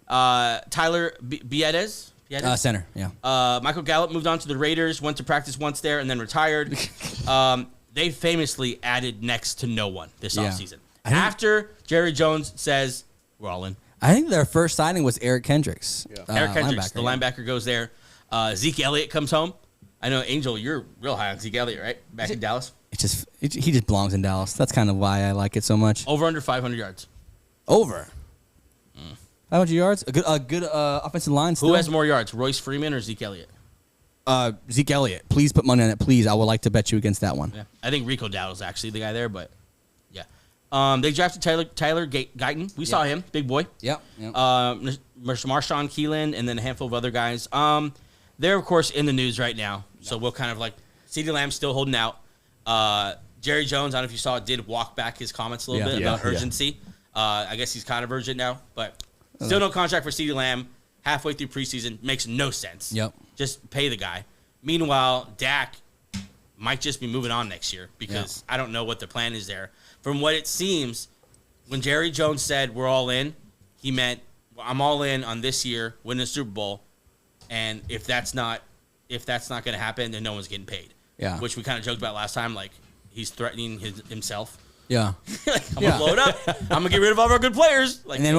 Tyler Biadasz. Center, yeah. Michael Gallup moved on to the Raiders, went to practice once there, and then retired. They famously added next to no one this offseason. After Jerry Jones says, we're all in. I think their first signing was Eric Kendricks. Eric Kendricks, linebacker, the linebacker, goes there. Zeke Elliott comes home. I know, Angel, you're real high on Zeke Elliott, right? Back in Dallas. He just belongs in Dallas. That's kind of why I like it so much. Over under 500 yards. Over. 500 yards? A good offensive line still? Who has more yards, Royce Freeman or Zeke Elliott? Zeke Elliott. Please put money on it, please. I would like to bet you against that one. Yeah, I think Rico Dowdle's actually the guy there, but yeah. They drafted Tyler Guyton. We saw him, big boy. Yep. Marshawn Keelan, and then a handful of other guys. They're, of course, in the news right now, so we'll kind of like CeeDee Lamb's still holding out. Jerry Jones, I don't know if you saw it, did walk back his comments a little bit about urgency. I guess he's kind of urgent now, but still no contract for CeeDee Lamb. Halfway through preseason, makes no sense. Yep. Just pay the guy. Meanwhile, Dak might just be moving on next year because I don't know what the plan is there. From what it seems, when Jerry Jones said we're all in, he meant I'm all in on this year, winning the Super Bowl, and if that's not going to happen, then no one's getting paid. Yeah. Which we kind of joked about last time, like he's threatening himself. Yeah. Like, I'm gonna blow it up. I'm gonna get rid of all of our good players. Like, And then,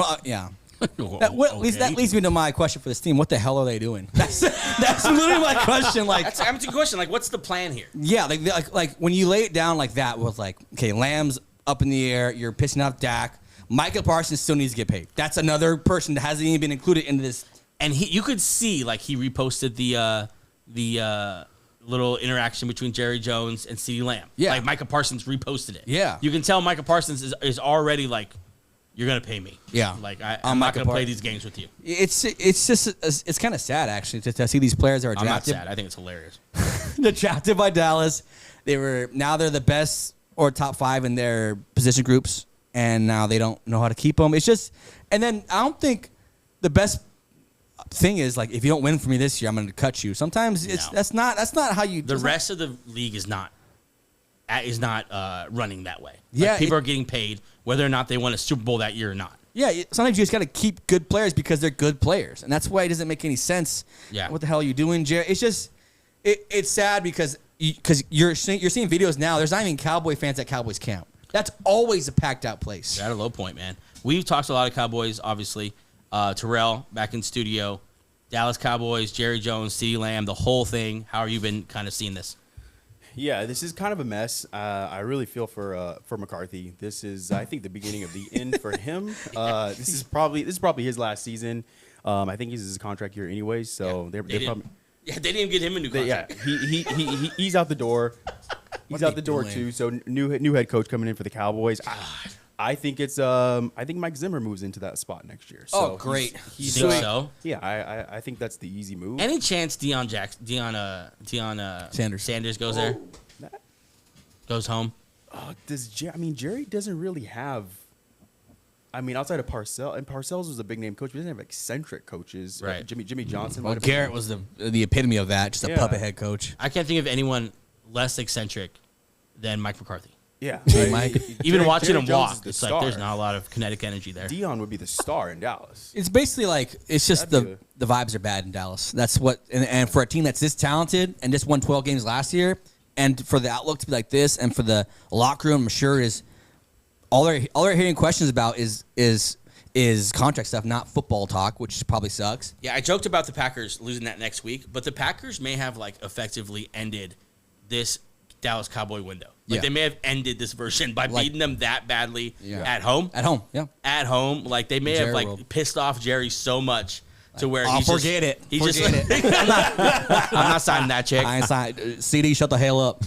that leads me to my question for this team. What the hell are they doing? That's literally my question. Like, that's a good question. Like, what's the plan here? yeah, like when you lay it down like that, with like, okay, Lamb's up in the air, you're pissing off Dak. Micah Parsons still needs to get paid. That's another person that hasn't even been included into this. And you could see like he reposted the little interaction between Jerry Jones and CeeDee Lamb. Yeah. Like Micah Parsons reposted it. Yeah. You can tell Micah Parsons is already like, you're gonna pay me. Yeah. Like I'm not gonna play these games with you. It's just it's kind of sad actually to see these players that are I'm not drafted. sad. I think it's hilarious. They're drafted by Dallas. They're the best or top 5 in their position groups, and now they don't know how to keep them. It's just, and then I don't think the best thing is like, if you don't win for me this year, I'm going to cut you. Sometimes that's not how you. The rest of the league is not running that way. Like, Yeah, people are getting paid whether or not they won a Super Bowl that year or not. Yeah, sometimes you just got to keep good players because they're good players, and that's why it doesn't make any sense. Yeah. What the hell are you doing, Jerry? It's just, it's sad because you're seeing videos now. There's not even Cowboy fans at Cowboys camp. That's always a packed out place. They're at a low point, man. We've talked to a lot of Cowboys, obviously. Terrell back in studio, Dallas Cowboys, Jerry Jones, CeeDee Lamb, the whole thing. How have you been kind of seeing this? Yeah, this is kind of a mess. I really feel for McCarthy. This is, I think, the beginning of the end for him. This is probably his last season. I think he's his contract year anyways. So they're probably. Yeah, they didn't get him a new contract. He's out the door. He's out the door doing? too. So new head coach coming in for the Cowboys. I think it's I think Mike Zimmer moves into that spot next year. So Oh, great. You think so? Yeah, I think that's the easy move. Any chance Deion Sanders goes there? Goes home? Jerry doesn't really have. I mean, outside of Parcells, and Parcells was a big name coach, but he doesn't have eccentric coaches. Right. Jimmy Johnson. Well, Garrett was the epitome of that, just a puppet head coach. I can't think of anyone less eccentric than Mike McCarthy. Yeah, Mike. Even watching him Jones walk, is the it's like star. there's not a lot of kinetic energy there. Dion would be the star in Dallas. It's basically like it's just That'd the vibes are bad in Dallas. That's what and for a team that's this talented and just won 12 games last year, and for the outlook to be like this, and for the locker room, I'm sure is all they're hearing questions about is contract stuff, not football talk, which probably sucks. Yeah, I joked about the Packers losing that next week, but the Packers may have like effectively ended this Dallas Cowboy window. Like Yeah. they may have ended this version by beating them that badly at home. At home, yeah. At home, like they may have Jerry like world. pissed off Jerry so much to where Oh, he's forget just, it. He Forget just, it. I'm not signing that chick. I ain't signed. CD, shut the hell up.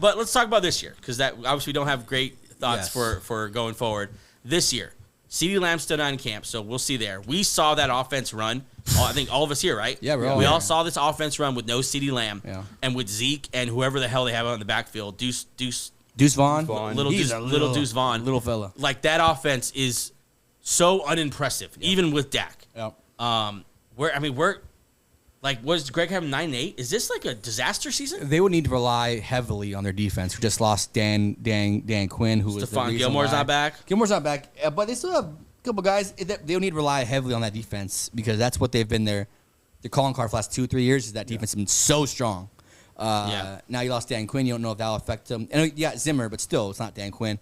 But let's talk about this year because that obviously we don't have great thoughts Yes. for going forward. This year, CeeDee Lamb stood on camp, so we'll see there. We saw that offense run. I think all of us here, right? Yeah, we're all we here. all saw this offense run with no CeeDee Lamb and with Zeke and whoever the hell they have on the backfield, Deuce Vaughn. little He's Deuce, a little Deuce Vaughn, little fella. Like that offense is so unimpressive, even with Dak. Yep. We're like, was Greg having 9-8? Is this like a disaster season? They would need to rely heavily on their defense, who just lost Dan Quinn, who was the Stephon reason Gilmore's why. not back. Gilmore's not back, but they still have a couple guys. They'll need to rely heavily on that defense because that's what they've been their calling card for the last 2-3 years. Is that defense has been so strong. Now you lost Dan Quinn. You don't know if that'll affect them. And you got Zimmer, but still, it's not Dan Quinn.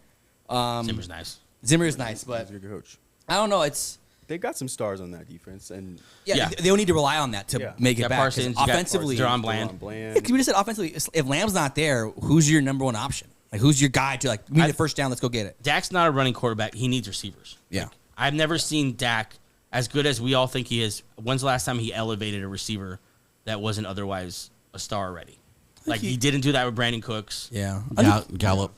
Zimmer's nice. Zimmer is nice, but He's a good coach. I don't know. It's They got some stars on that defense, and Yeah. they'll need to rely on that to make it You got back. 'Cause Parsons, you got offensively, Deron Deron Bland. Bland. Yeah, 'cause we just said offensively, if Lamb's not there, who's your number one option? Like, who's your guy to like? We need a first down. Let's go get it. Dak's not a running quarterback. He needs receivers. Yeah. I've never seen Dak as good as we all think he is. When's the last time he elevated a receiver that wasn't otherwise a star already? Like he didn't do that with Brandon Cooks. Yeah. Gallup.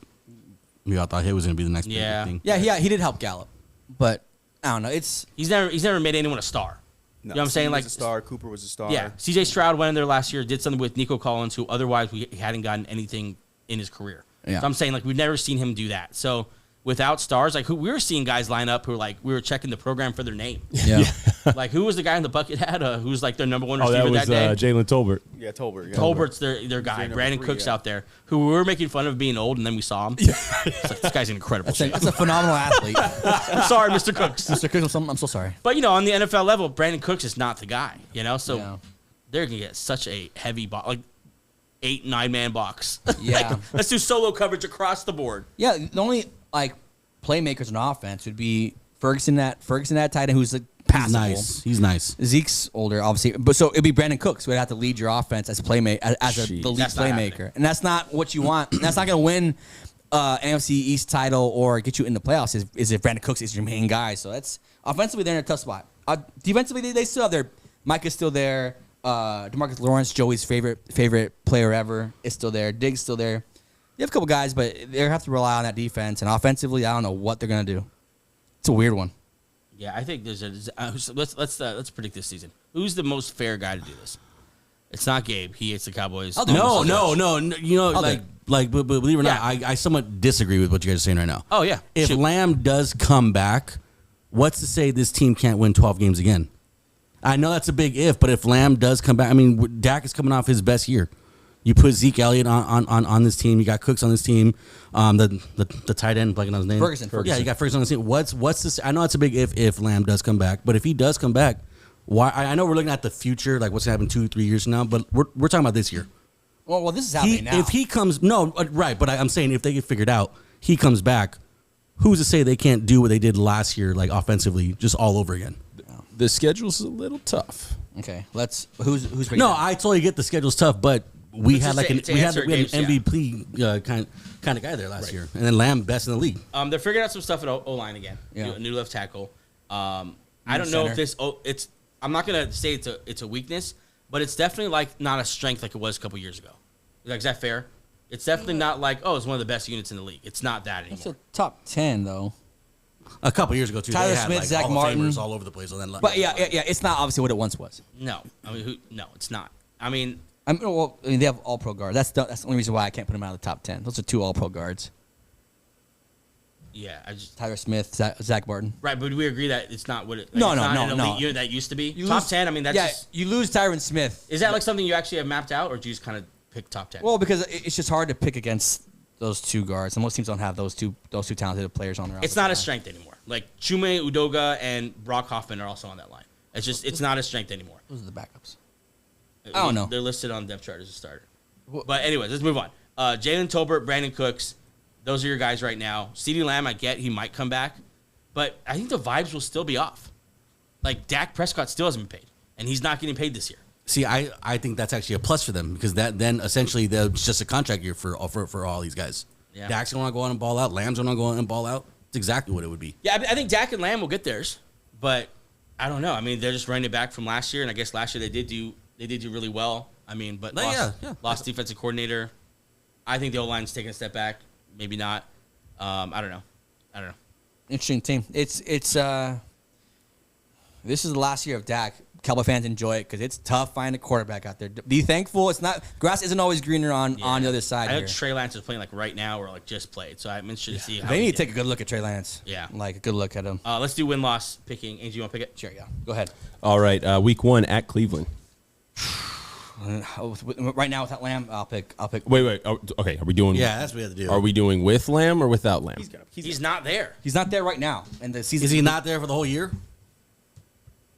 We all thought he was going to be the next big Yeah. thing. Yeah, he did help Gallup, but I don't know. It's He's never made anyone a star. No, You know what I'm saying? Steve Like was a star. Cooper was a star. Yeah, C.J. Stroud went in there last year, did something with Nico Collins, who otherwise he hadn't gotten anything in his career. Yeah. So I'm saying like we've never seen him do that. So without stars, like we were seeing guys line up who like we were checking the program for their name. yeah. Like who was the guy in the bucket hat who was like their number one Oh, receiver that was that day? Jalen Tolbert. Yeah, Tolbert. Yeah. Tolbert's their guy. number Brandon 3, Cooks yeah. out there, who we were making fun of being old, and then we saw him. It's like, this guy's an incredible. That's a phenomenal athlete. I'm sorry, Mr. Cooks. Mr. Cooks, I'm so sorry. But on the NFL level, Brandon Cooks is not the guy. So Yeah. they're gonna get such a heavy box, like 8-9 man box. Yeah. Like, let's do solo coverage across the board. Yeah, the only like playmakers in offense would be Ferguson that tight end who's like passable. He's nice. Zeke's older, obviously, but so it'd be Brandon Cooks who would have to lead your offense as the lead That's not playmaker, happening. and that's not what you want. That's not going to win NFC East title or get you in the playoffs. Is if Brandon Cooks is your main guy? So that's offensively they're in a tough spot. Defensively they still have their Mike is still there. DeMarcus Lawrence, Joey's favorite player ever, is still there. Diggs still there. You have a couple guys, but they have to rely on that defense. And offensively, I don't know what they're going to do. It's a weird one. Yeah, I think there's let's predict this season. Who's the most fair guy to do this? It's not Gabe. He hates the Cowboys. I'll do it. No. I'll do But believe it or not, Yeah. I somewhat disagree with what you guys are saying right now. Oh, yeah. If Shoot. Lamb does come back, what's to say this team can't win 12 games again? I know that's a big if, but if Lamb does come back, I mean, Dak is coming off his best year. You put Zeke Elliott on this team. You got Cooks on this team. The tight end, blanking on his name. Ferguson. Yeah, you got Ferguson on this team. What's this? I know it's a big if Lamb does come back, but if he does come back, why? I know we're looking at the future, like what's going to happen 2-3 years from now, but we're talking about this year. Well, this is happening now. If he comes, right, but I'm saying if they get figured out, he comes back. Who's to say they can't do what they did last year, like offensively, just all over again? The schedule's a little tough. Okay, who's breaking No, down? I totally get the schedule's tough, but we Let's had just like say- an to we had answer an Gabe's, yeah. MVP kind of guy there last year, and then Lamb best in the league. They're figuring out some stuff at O-line again. Yeah. A new left tackle. I don't know if center. it's. I'm not gonna say it's a weakness, but it's definitely like not a strength like it was a couple years ago. Like, is that fair? It's definitely not like it's one of the best units in the league. It's not that It's anymore. a top 10 though. A couple years ago too, Tyler they had, Smith, like, Zach Hall of Martin. Famers all over the place. But yeah, it's not obviously what it once was. No, no, it's not. I mean, I mean, they have all pro guards. That's the only reason why I can't put them out of the top 10. Those are 2 all pro guards. yeah, I just Tyler Smith, Zach Martin. right. But do we agree that it's not what it? No, it's no, not no, an no. elite unit that used to be. You Top lose- 10. I mean, that's yeah, just, you lose Tyron Smith. is that like something you actually have mapped out, or do you just kind of pick top 10. Well, because it's just hard to pick against those two guards, and most teams don't have those two talented players on their roster. It's not a strength anymore. Like Chume Udoga and Brock Hoffman are also on that line. It's not a strength anymore. Those are the backups. I don't know. They're listed on depth chart as a starter. But anyways, let's move on. Jalen Tolbert, Brandon Cooks, those are your guys right now. CeeDee Lamb, I get he might come back, but I think the vibes will still be off. Like Dak Prescott still hasn't been paid, and he's not getting paid this year. See, I think that's actually a plus for them because that then essentially it's just a contract year for all these guys. Yeah. Dak's going to go on and ball out. Lamb's going to go on and ball out. It's exactly what it would be. Yeah, I think Dak and Lamb will get theirs, but I don't know. I mean, they're just running it back from last year, and I guess last year they did do really well. I mean, but lost defensive coordinator. I think the O-line's taking a step back. Maybe not. I don't know. Interesting team. It's this is the last year of Dak. Cowboy fans enjoy it because it's tough finding a quarterback out there. Be thankful. It's not grass isn't always greener on the other side. I know here. Trey Lance is playing like right now or like just played, so I'm interested to see how They he need to did. take a good look at Trey Lance. Yeah. Like a good look at him. Let's do win-loss picking. Angie, you want to pick it? Sure, yeah. Go ahead. All right, week 1 at Cleveland. Right now without Lamb, I'll pick. Wait. Okay, are we doing? Yeah, that's what we have to do. Are we doing with Lamb or without Lamb? He's not there. He's not there right now, and the season Is he not there for the whole year?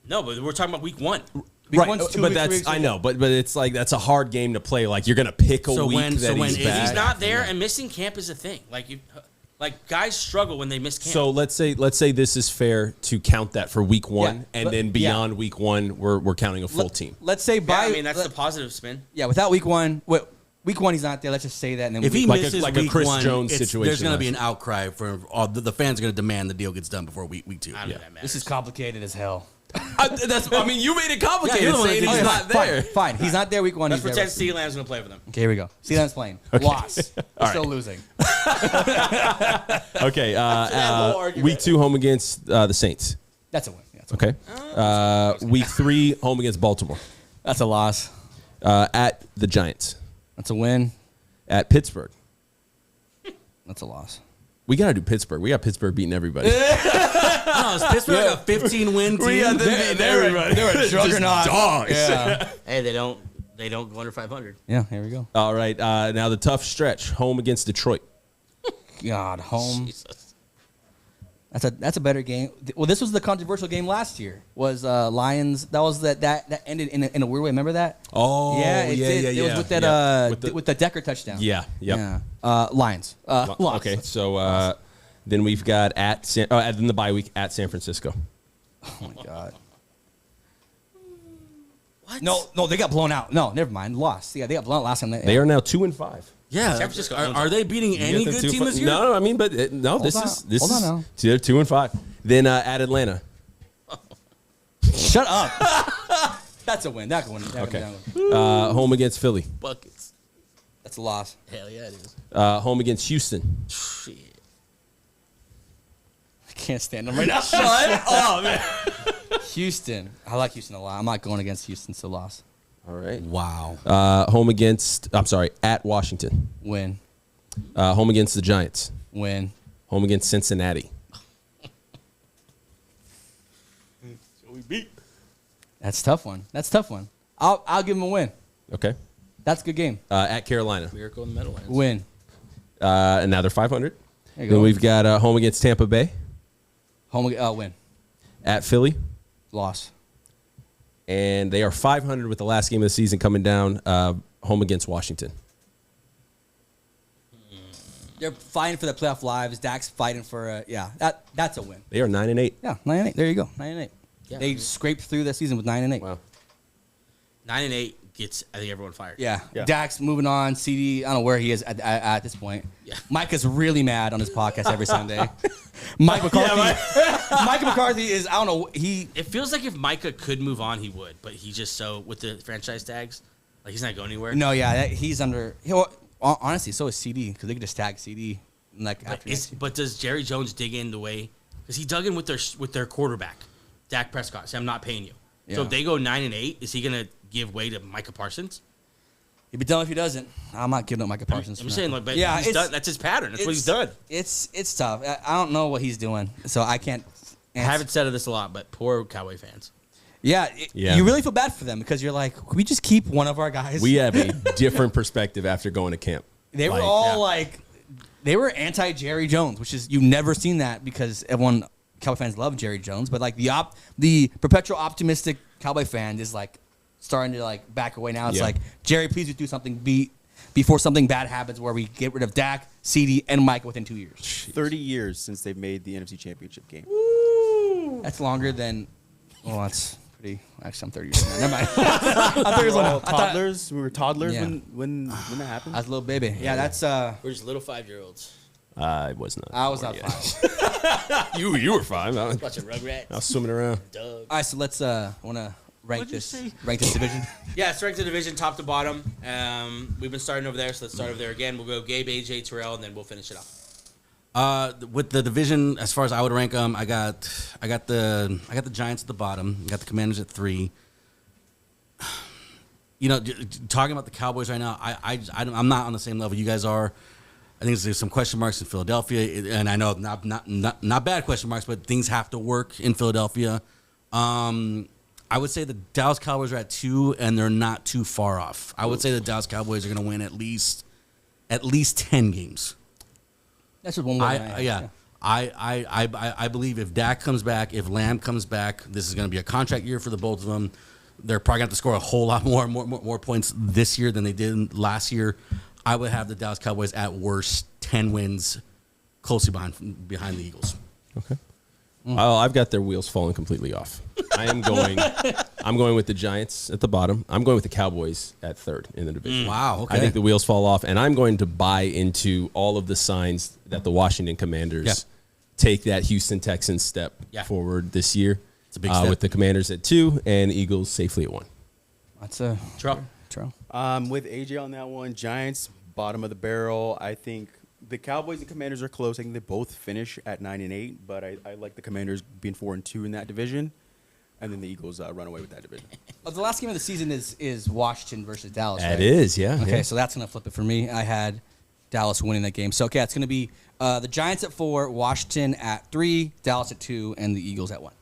No, but we're talking about week 1. Week one's 2 but weeks, 3 that's weeks I ago. know, but it's like that's a hard game to play. Like you're gonna pick a So week when- that so when he's is- back. He's not there, and missing camp is a thing. Like guys struggle when they miss camp. So let's say this is fair to count that for week 1, Yeah, and but- then beyond week 1, we're counting a full team. Let's say yeah, by I mean that's the positive spin. without week 1. Week 1 he's not there. Let's just say that. And then If he Like a- misses like a week Chris one, Jones there's situation going to be last an outcry for all the fans are going to demand the deal gets done before week 2. I don't think that matters. this is complicated as hell. I mean, you made it complicated you're the one saying that he's did not it. there. Fine. He's not there week 1. Let's He's pretend there. CeeDee Lamb's going to play for them. Okay, here we go. See that's playing. Loss. We're still losing. Okay, week 2 home against the Saints. That's a win. Yeah, that's a win. Okay, week 3 home against Baltimore. That's a loss. At the Giants. That's a win. At Pittsburgh. That's a loss. We got to do Pittsburgh. We got Pittsburgh beating everybody. Oh, is Pittsburgh a 15-win team? They're a juggernaut. Dogs. Yeah. Hey, they don't go under 500. Yeah, here we go. All right, now the tough stretch. Home against Detroit. God, home. Jesus. That's a better game. Well, this was the controversial game last year. Was Lions? That was that ended in a weird way. Remember that? Oh, yeah, it did. It was with that with the Decker touchdown. Yeah, yep. Yeah. Lions. Loss. Okay, so then we've got then the bye week at San Francisco. Oh my God. What? No, they got blown out. No, never mind. Lost. Yeah, they got blown out last time. They are now 2-5. Yeah. San Francisco owns Are it. they beating any good team this year? No, I mean, but no, this on. is Hold on now. they're 2-5. Then at Atlanta. Shut up. That's a win. That one. Okay. Home against Philly. Buckets. That's a loss. Hell yeah, it is. Home against Houston. Shit. I can't stand them right now. Shut up, man. Houston. I like Houston a lot. I'm not going against Houston, so loss. All right. Wow. At Washington. Win. Home against the Giants. Win. Home against Cincinnati. That's a tough one. I'll give them a win. Okay. That's a good game. At Carolina. Miracle in the Meadowlands. Win. And now they're 500. There you Then go. we've got home against Tampa Bay. Win. At Philly. Loss. And they are 500 with the last game of the season coming down. Home against Washington. They're fighting for the playoff lives. Dak's fighting for that's a win. They are 9-8. Yeah, 9-8. There you go. 9-8. Yeah. They scraped through the season with 9-8. Wow. 9-8 gets, I think, everyone fired. Yeah. Yeah. Dak's moving on. CD, I don't know where he is at this point. Yeah. Micah's really mad on his podcast every Sunday. Mike McCarthy. Mike McCarthy is, I don't know, It feels like if Micah could move on, he would, but he just with the franchise tags, like he's not going anywhere. no, yeah, he's under, honestly, so is CD, because they could just tag CD. But does Jerry Jones dig in the way? Because he dug in with their quarterback, Dak Prescott. Say, I'm not paying you. So Yeah. if they go 9-8, is he gonna give way to Micah Parsons? He'd be done if he doesn't. I'm not giving up Micah Parsons. I'm for saying, that. like, but Yeah, he's done. That's his pattern. That's what he's done. It's tough. I don't know what he's doing, so I can't. I haven't said this a lot, but poor Cowboy fans. Yeah, Yeah. you really feel bad for them because you're like, can we just keep one of our guys? We have a different perspective after going to camp. They were all like, they were anti Jerry Jones, which is you've never seen that because everyone Cowboy fans love Jerry Jones, but like the perpetual optimistic Cowboy fan is like starting to like back away now. It's like, Jerry, please do something before something bad happens where we get rid of Dak, CD, and Mike within 2 years. 30 years since they've made the NFC Championship game. That's longer than. Well, that's pretty. Actually, I'm 30 years old. Never mind. I'm 30 years old. Toddlers. We were toddlers Yeah. when that happened. I was a little baby. Yeah, that's. We're just little 5-year-olds. I was not. I was not yet. 5. You were 5. I Watching Rugrats. was swimming around. Doug. All right, so let's. I want to rank What'd you this. say? Rank this division. Yeah, it's ranked the division top to bottom. We've been starting over there, so let's start over there again. We'll go Gabe, AJ, Terrell, and then we'll finish it off. With the division, as far as I would rank them, I got the Giants at the bottom. I got the Commanders at 3. You know, talking about the Cowboys right now, I'm not on the same level you guys are. I think there's some question marks in Philadelphia, and I know not bad question marks, but things have to work in Philadelphia. I would say the Dallas Cowboys are at 2, and they're not too far off. I would say the Dallas Cowboys are going to win at least 10 games. That's just one more. I believe if Dak comes back, if Lamb comes back, this is going to be a contract year for the both of them. They're probably going to have to score a whole lot more points this year than they did last year. I would have the Dallas Cowboys at worst 10 wins, closely behind the Eagles. Okay. Oh, I've got their wheels falling completely off. I'm going with the Giants at the bottom. I'm going with the Cowboys at 3rd in the division. Wow. Okay. I think the wheels fall off, and I'm going to buy into all of the signs that the Washington Commanders take that Houston Texans step forward this year. It's a big step. With the Commanders at 2 and Eagles safely at 1. That's a Terrell. With AJ on that one, Giants bottom of the barrel. I think the Cowboys and Commanders are close. I think they both finish at 9-8, but I like the Commanders being 4-2 in that division, and then the Eagles run away with that division. the last game of the season is Washington versus Dallas. That right? is, yeah. Okay, yeah. so that's gonna flip it for me. I had Dallas winning that game. So it's gonna be the Giants at 4, Washington at 3, Dallas at 2, and the Eagles at 1.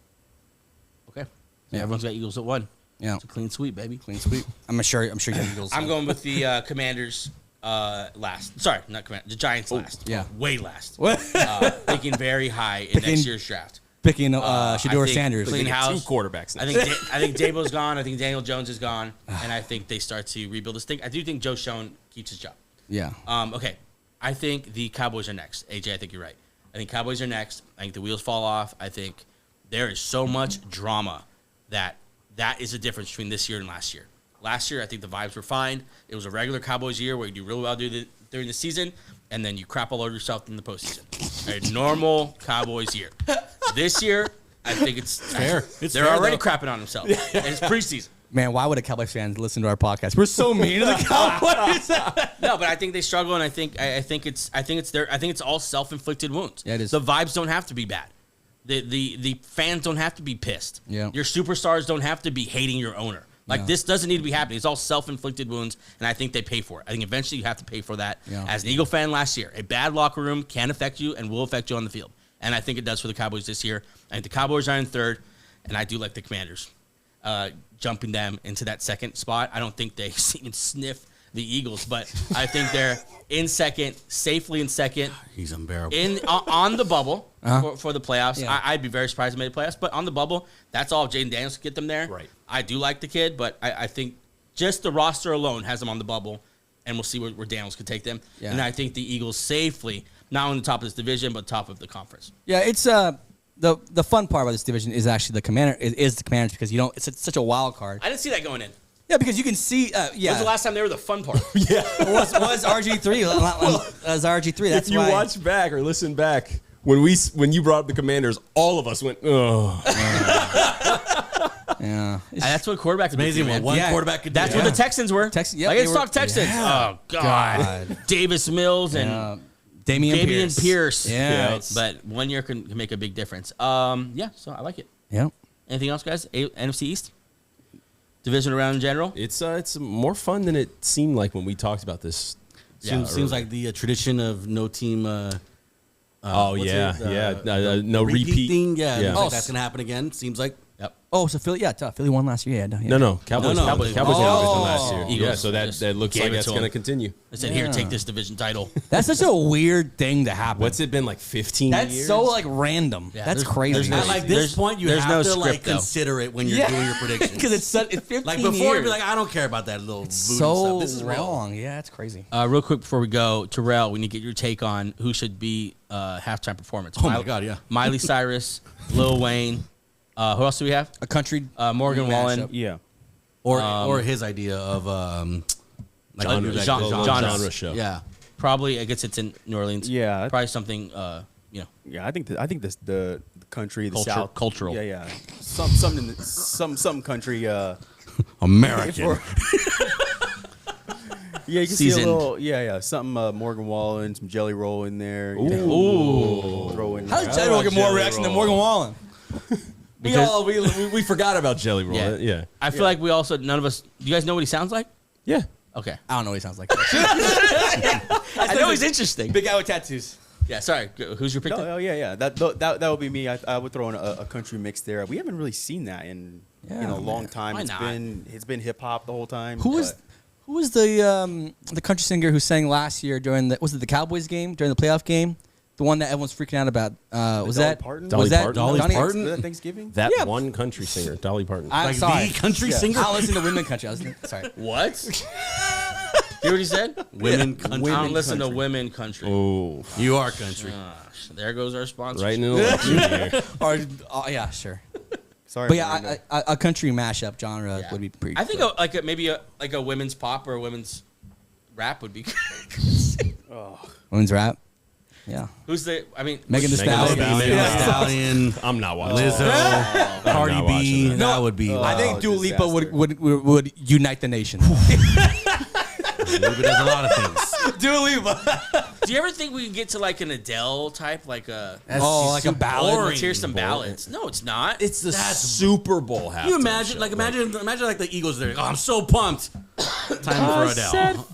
Okay. Yeah, everyone's got Eagles at 1. Yeah, It's a clean sweep, baby. clean sweep. I'm sure you have Eagles. I'm going with the Commanders last. Sorry, not Commanders. The Giants last. yeah. Way last. What? Thinking very high in next year's draft. Picking I Shador think Sanders. clean house. 2 quarterbacks now. I think Dabo's gone. I think Daniel Jones is gone, and I think they start to rebuild this thing. I do think Joe Schoen keeps his job. Yeah. Okay. I think the Cowboys are next. AJ, I think you're right. I think Cowboys are next. I think the wheels fall off. I think there is so much drama that is the difference between this year and last year. Last year, I think the vibes were fine. It was a regular Cowboys year where you do really well during the season, and then you crap all over yourself in the postseason. A normal Cowboys year. This year, I think it's fair. They're already crapping on themselves. And it's preseason. Man, why would a Cowboys fan listen to our podcast? We're so mean to the Cowboys. No, but I think they struggle, and I think it's all self-inflicted wounds. Yeah, it is. The vibes don't have to be bad. The fans don't have to be pissed. Yeah. Your superstars don't have to be hating your owner. Like, this doesn't need to be happening. It's all self-inflicted wounds, and I think they pay for it. I think eventually you have to pay for that. Yeah. As an Eagle fan last year, a bad locker room can affect you and will affect you on the field. And I think it does for the Cowboys this year. I think the Cowboys are in 3rd, and I do like the Commanders. Jumping them into that 2nd spot. I don't think they even sniff the Eagles, but I think they're in 2nd, safely in 2nd. He's unbearable. On the bubble for the playoffs. Yeah. I'd be very surprised if they made the playoffs, but on the bubble, that's all if Jaden Daniels can get them there. Right. I do like the kid, but I think just the roster alone has them on the bubble, and we'll see where Daniels can take them. Yeah. And I think the Eagles safely, not on the top of this division, but top of the conference. Yeah, it's the fun part about this division is actually the Commanders because it's such a wild card. I didn't see that going in. Yeah, because you can see. When was the last time they were the fun part? was RG3? Was RG3? That's if you why. watch back or listen back, when you brought up the Commanders, all of us went, oh. Yeah, That's what quarterbacks Amazing what one quarterback could do. That's what the Texans were. Yep, Like, they let's were- talk Texans. Yeah. Oh, God. Davis Mills and Dameon Pierce. Yeah. But 1 year can make a big difference. Yeah, so I like it. Yeah. Anything else, guys? NFC East? Division around in general? It's more fun than it seemed like when we talked about this. Seems like the tradition of no team. No repeat. thing. Yeah. Yeah. Looks like that's gonna happen again. Seems like. Yep. Oh, so Philly, Philly won last year. Yeah, No. Cowboys. No, Cowboys no. won Oh. last year. Eagles Yeah, so that looks gave like it that's to going to them. continue. I said, here, take this division title. That's such a weird thing to happen. What's it been like 15 That's years? so like random. Yeah, That's there's- crazy. there's no- At like this There's- point, you there's have no to like script, though. consider it when you're doing your predictions. because it's 15 like before, years. you'd be like, I don't care about that little voodoo so stuff. This is real. wrong. Yeah, that's crazy. Real quick before we go, Terrell, we need to get your take on who should be halftime performance. Oh, my God, yeah. Miley Cyrus, Lil Wayne. Who else do we have? A country Morgan Wallen. mashup. Yeah. Or his idea of like Genre- that genre show. Yeah. Probably, I guess it's in New Orleans. Yeah. Probably something, Yeah, I think the country, the Culture- South, cultural. Yeah. Some country. American. Yeah, you can Seasoned. see a little. Something Morgan Wallen, some Jelly Roll in there. Ooh. Throw in. How does Jelly Roll get more reaction than Morgan Wallen? we forgot about Jelly Roll. Yeah. Yeah. I feel like we also, none of us, do you guys know what he sounds like? Yeah. Okay. I don't know what he sounds like. I know he's interesting. Big guy with tattoos. Yeah, sorry. Who's your pick? Oh yeah. That would be me. I would throw in a country mix there. We haven't really seen that in a long time. Why not? It's been hip hop the whole time. Who was the country singer who sang last year during the Cowboys game during the playoff game? The one that everyone's freaking out about. Was Dolly that Parton? Dolly was that Parton? Dolly Donnie- Parton? Was that Thanksgiving? That Yeah. one country singer, Dolly Parton. I'm Like sorry. the country Yeah. singer? I don't listen to women country. Sorry. What? You hear what he said? Women country. I don't listen to country. women country. Oh, You are country. Gosh, there goes our sponsor. right in the election year. Or yeah, sure. Sorry, But Miranda. yeah, a country mashup genre would be pretty. I think maybe a women's pop or a women's rap would be good. women's rap. Yeah. Who's the? I mean, Megan Thee Megan Thee Stallion. Stallion. Megan Thee Yeah. Stallion, I'm not watching. Lizzo, Cardi not B. watching that. That would be. I think Dua Lipa disaster. would unite the nation. Lipa does a lot of things. Dua Lipa. do you ever think we could get to like an Adele type, like a? Like a ballad. Let's hear some ballads. No, it's not. It's the Super Bowl halftime. Can you imagine? show. Like imagine like the Eagles there. Oh, I'm so pumped. Time for Adele. no.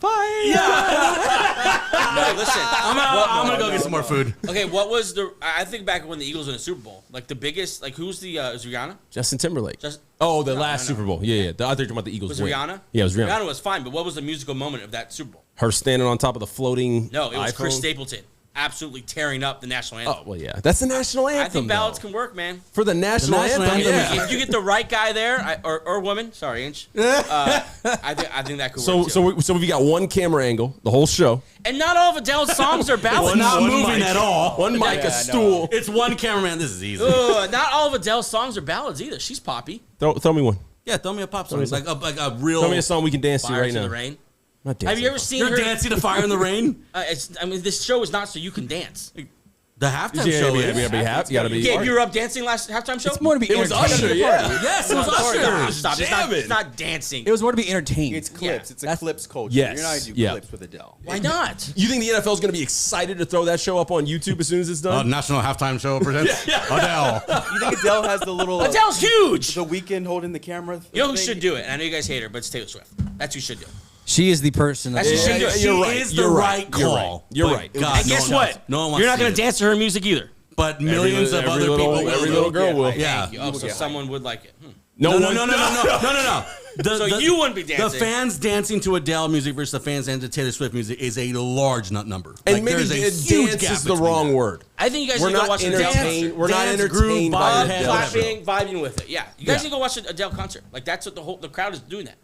Listen, I'm gonna go get some more food. okay, what was the? I think back when the Eagles were in the Super Bowl, like the biggest, like who's the? Is Rihanna? Justin Timberlake. Just the No, last no. Super Bowl. Yeah. The other talking about the Eagles. was win. Rihanna? Yeah, it was Rihanna. Rihanna was fine, but what was the musical moment of that Super Bowl? Her standing on top of the floating. No, it was iPhone. Chris Stapleton absolutely tearing up the national anthem. Oh well, yeah. That's the national anthem. I think ballads though. can work, man. For the national national anthem. anthem Yeah. If you get the right guy there, or woman, sorry, Inch. I think that could work too. So we got one camera angle the whole show. And not all of Adele's songs are ballads. not One moving mic. at all. One mic, a stool. It's one cameraman. This is easy. Not all of Adele's songs are ballads either. She's poppy. Throw me one. Yeah, throw me a pop song. me Like a real. Throw me a song we can dance to Fire right to now. the Rain. I'm not Have you dancing. ever seen You're her? dancing to Fire in the Rain. This show is not so you can dance. The halftime Yeah, show you is. gotta be happy. You gotta be. Gabe, you were up dancing last halftime show? It's more to be It was entertained. Usher. Yeah. Yes, it was Usher. Stop. It's not dancing. It was more to be entertained. It's clips. Yeah. It's a That's- clips culture. Yes. You're not gonna do Yeah. clips with Adele. Why not? You think the NFL is going to be excited to throw that show up on YouTube as soon as it's done? National halftime show presents Adele. You think Adele has the little Adele's huge. the weekend holding the camera? You know who thing? should do it? And I know you guys hate her, but it's Taylor Swift. That's who should do it. She is the person. That's what she should do. She You're right. is the You're right right. You're call. right. You're But right. God, And no guess one wants- what? No one wants You're not to going to see it. dance to her music either. But millions of Every other little- people will. Every little girl will. Yeah. Thank you. Oh, so someone would like it. No. one- No. So you wouldn't be The dancing. fans dancing to Adele music versus the fans dancing to Taylor Swift music is a large number. And Like, maybe there's a dance huge gap is the between wrong that. word. I think you guys We're need to go not watch Adele entertained. concert. We're not Dance, entertained groove, by bob, Adele. Clapping, vibing with it. Yeah, you guys Yeah. need to go watch an Adele concert. Like that's what the crowd is doing. That.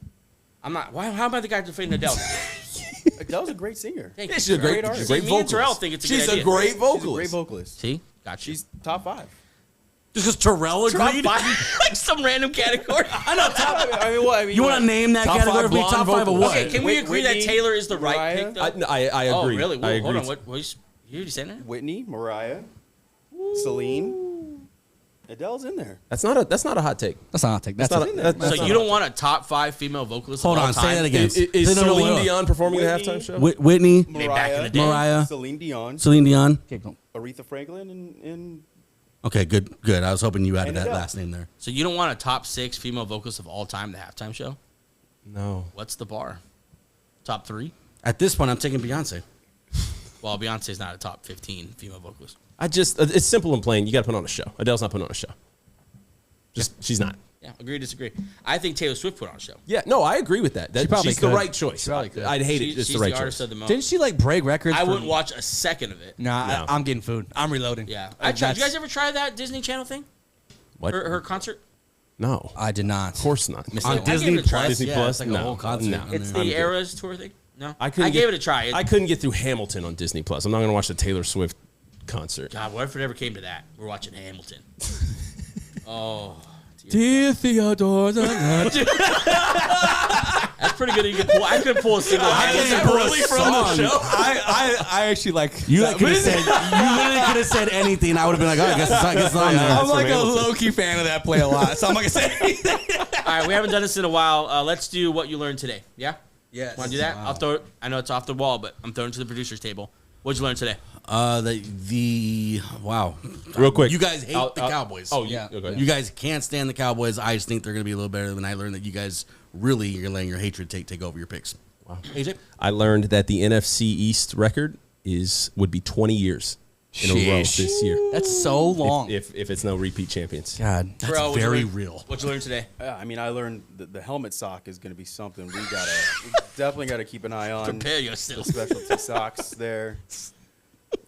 I'm not. Why? How am I the guy defending Adele? Adele's a great singer. Thank Yeah, you. she's a great Great artist. artist. Great See, me and Terrell vocalist. think it's a She's good a idea. great She's a vocalist. great vocalist. See, got you. She's top 5. Just because Terrell agreed. like some random category. I know. I mean, what? I mean, You want to name that Top category five for me? Top blonde 5 of vocals. what? Okay, can we agree that Whitney, Taylor is the right Mariah? pick? Though? I agree. Oh, really? Whoa, I hold agree. on. What you already saying that? Whitney, Mariah, Celine. Adele's in there. That's not a hot take. That's not a take. That's not a, a- that's So not you don't want a top 5 female vocalist? Hold of all on, time? say that again. Is No, no, no, Celine no. Dion performing the Whitney. halftime show? Whitney, Maybe back in the day. Mariah, Celine Dion, Celine Dion. Aretha Franklin, and Okay, good. I was hoping you added And that Adele. last name there. So you don't want a top 6 female vocalist of all time, the halftime show? No. What's the bar? Top 3? At this point, I'm taking Beyonce. Well, Beyonce's not a top 15 female vocalist. It's simple and plain. You got to put on a show. Adele's not putting on a show. She's not. Yeah, agree, disagree. I think Taylor Swift put on a show. Yeah, no, I agree with that. probably She's the could. right choice. She probably could. I'd hate it. She's It's the right artist choice. of the moment. Didn't she like break records? I for- wouldn't watch a second of it. Nah, No. I'm getting food. I'm reloading. Yeah. I tried. Did you That's- guys ever try that Disney Channel thing? What? Her concert? No, I did not. of course not. I On gave Disney it a try. Plus, Disney yeah, Plus? it's like a No. whole concert. No. on It's there. the good. Eras tour thing? No? I gave it a try. I couldn't get through Hamilton on Disney Plus. I'm not going to watch the Taylor Swift concert. God, what if it ever came to that? We're watching Hamilton. Oh. Dear Theodore. That's pretty good. You could pull. I could pull a single. Is that really from the show? I actually like. You could have said. You literally could have said anything. I would have been like, oh, I guess it's on there. I'm like a Hamilton. low key fan of that play a lot, so I'm not gonna say anything. All right, we haven't done this in a while. Let's do what you learned today. Yeah. Yes. Want to do that? I'll throw it. I know it's off the wall, but I'm throwing it to the producers table. What'd you learn today? Wow. Real quick. You guys hate the Cowboys. Oh, Yeah. yeah. Okay. You guys can't stand the Cowboys. I just think they're going to be a little better than I learned that you guys really, you're letting your hatred take over your picks. Wow. AJ? I learned that the NFC East record would be 20 years in a row Sheesh. this year. That's so long. If it's no repeat champions. God. That's Bro, what'd you very learn? real. What you learned today? Yeah, I mean, I learned the helmet sock is going to be something we definitely got to keep an eye on. Prepare The yourself. specialty socks there.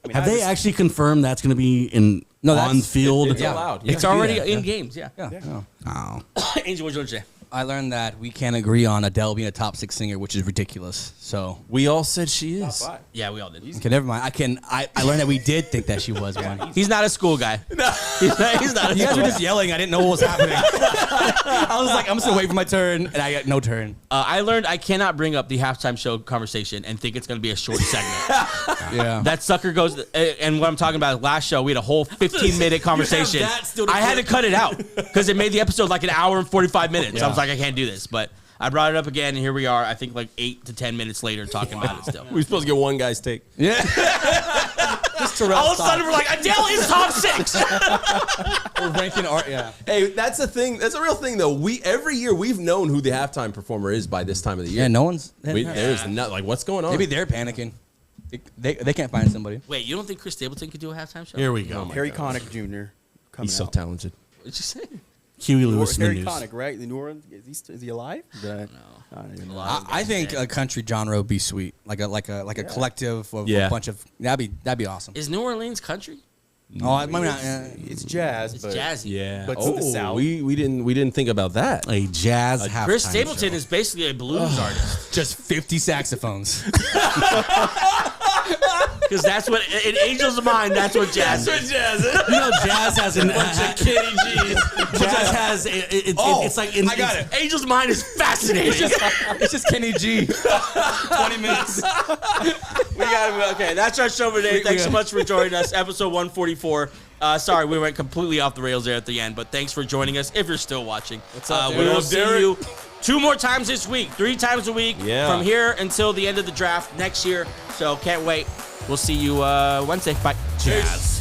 I mean, Have I they just- actually confirmed that's going to be in on field? It's allowed. Yeah. It's already Yeah. in games. Yeah. Yeah. Oh. Angel, what'd you learn today? I learned that we can't agree on Adele being a top 6 singer, which is ridiculous. So, We all said she is. Why? Yeah, we all did. okay, never mind. I learned that we did think that she was one. He's not a school guy. He's not a You guys school were just yelling. I didn't know what was happening. I was like, I'm just gonna wait for my turn, and I got no turn. I learned I cannot bring up the halftime show conversation and think it's going to be a short segment. Yeah. That sucker goes, and what I'm talking about, last show, we had a whole 15-minute conversation. that still to I had to clip. cut it out because it made the episode like an hour and 45 minutes. I was like, I can't do this. But I brought it up again, and here we are, I think like 8 to 10 minutes later talking about it still. We're supposed to get one guy's take. Yeah. Just Terrell All of a sudden, we're like, Adele is top 6. we're ranking art. Yeah. Hey, that's a thing. That's a real thing, though. Every year we've known who the halftime performer is by this time of the year. Yeah. No one's. There's not like what's going on. Maybe they're panicking. They can't find somebody. Wait, you don't think Chris Stapleton could do a halftime show? Here we go. Harry Connick Jr. coming he's so out. talented. What'd you say? Huey Lewis in the Harry news. Connick, right? The New Orleans. Is he alive? No. I don't even know. I think a country genre would be sweet, like a collective of Yeah. a bunch of. That'd be awesome. Is New Orleans country? Oh, maybe not. It's jazz, It's but jazzy. Yeah. But it's the South. we didn't think about that. A jazz halftime Chris Stapleton show. is basically a blues artist. Just 50 saxophones. Because that's what, in Angel's mind, that's what jazz is. You know, jazz has an Kitty G's. jazz has it's like in, I got it. Angel's mind is fascinating. It's just Kenny G. 20 minutes. We got okay. That's our show for today. Thanks so much for joining us. Episode 144. Sorry, we went completely off the rails there at the end, but thanks for joining us. If you're still watching, What's up, we dude? will see you 2 more times this week, 3 times a week Yeah. from here until the end of the draft next year. So can't wait. We'll see you Wednesday. Bye. jazz.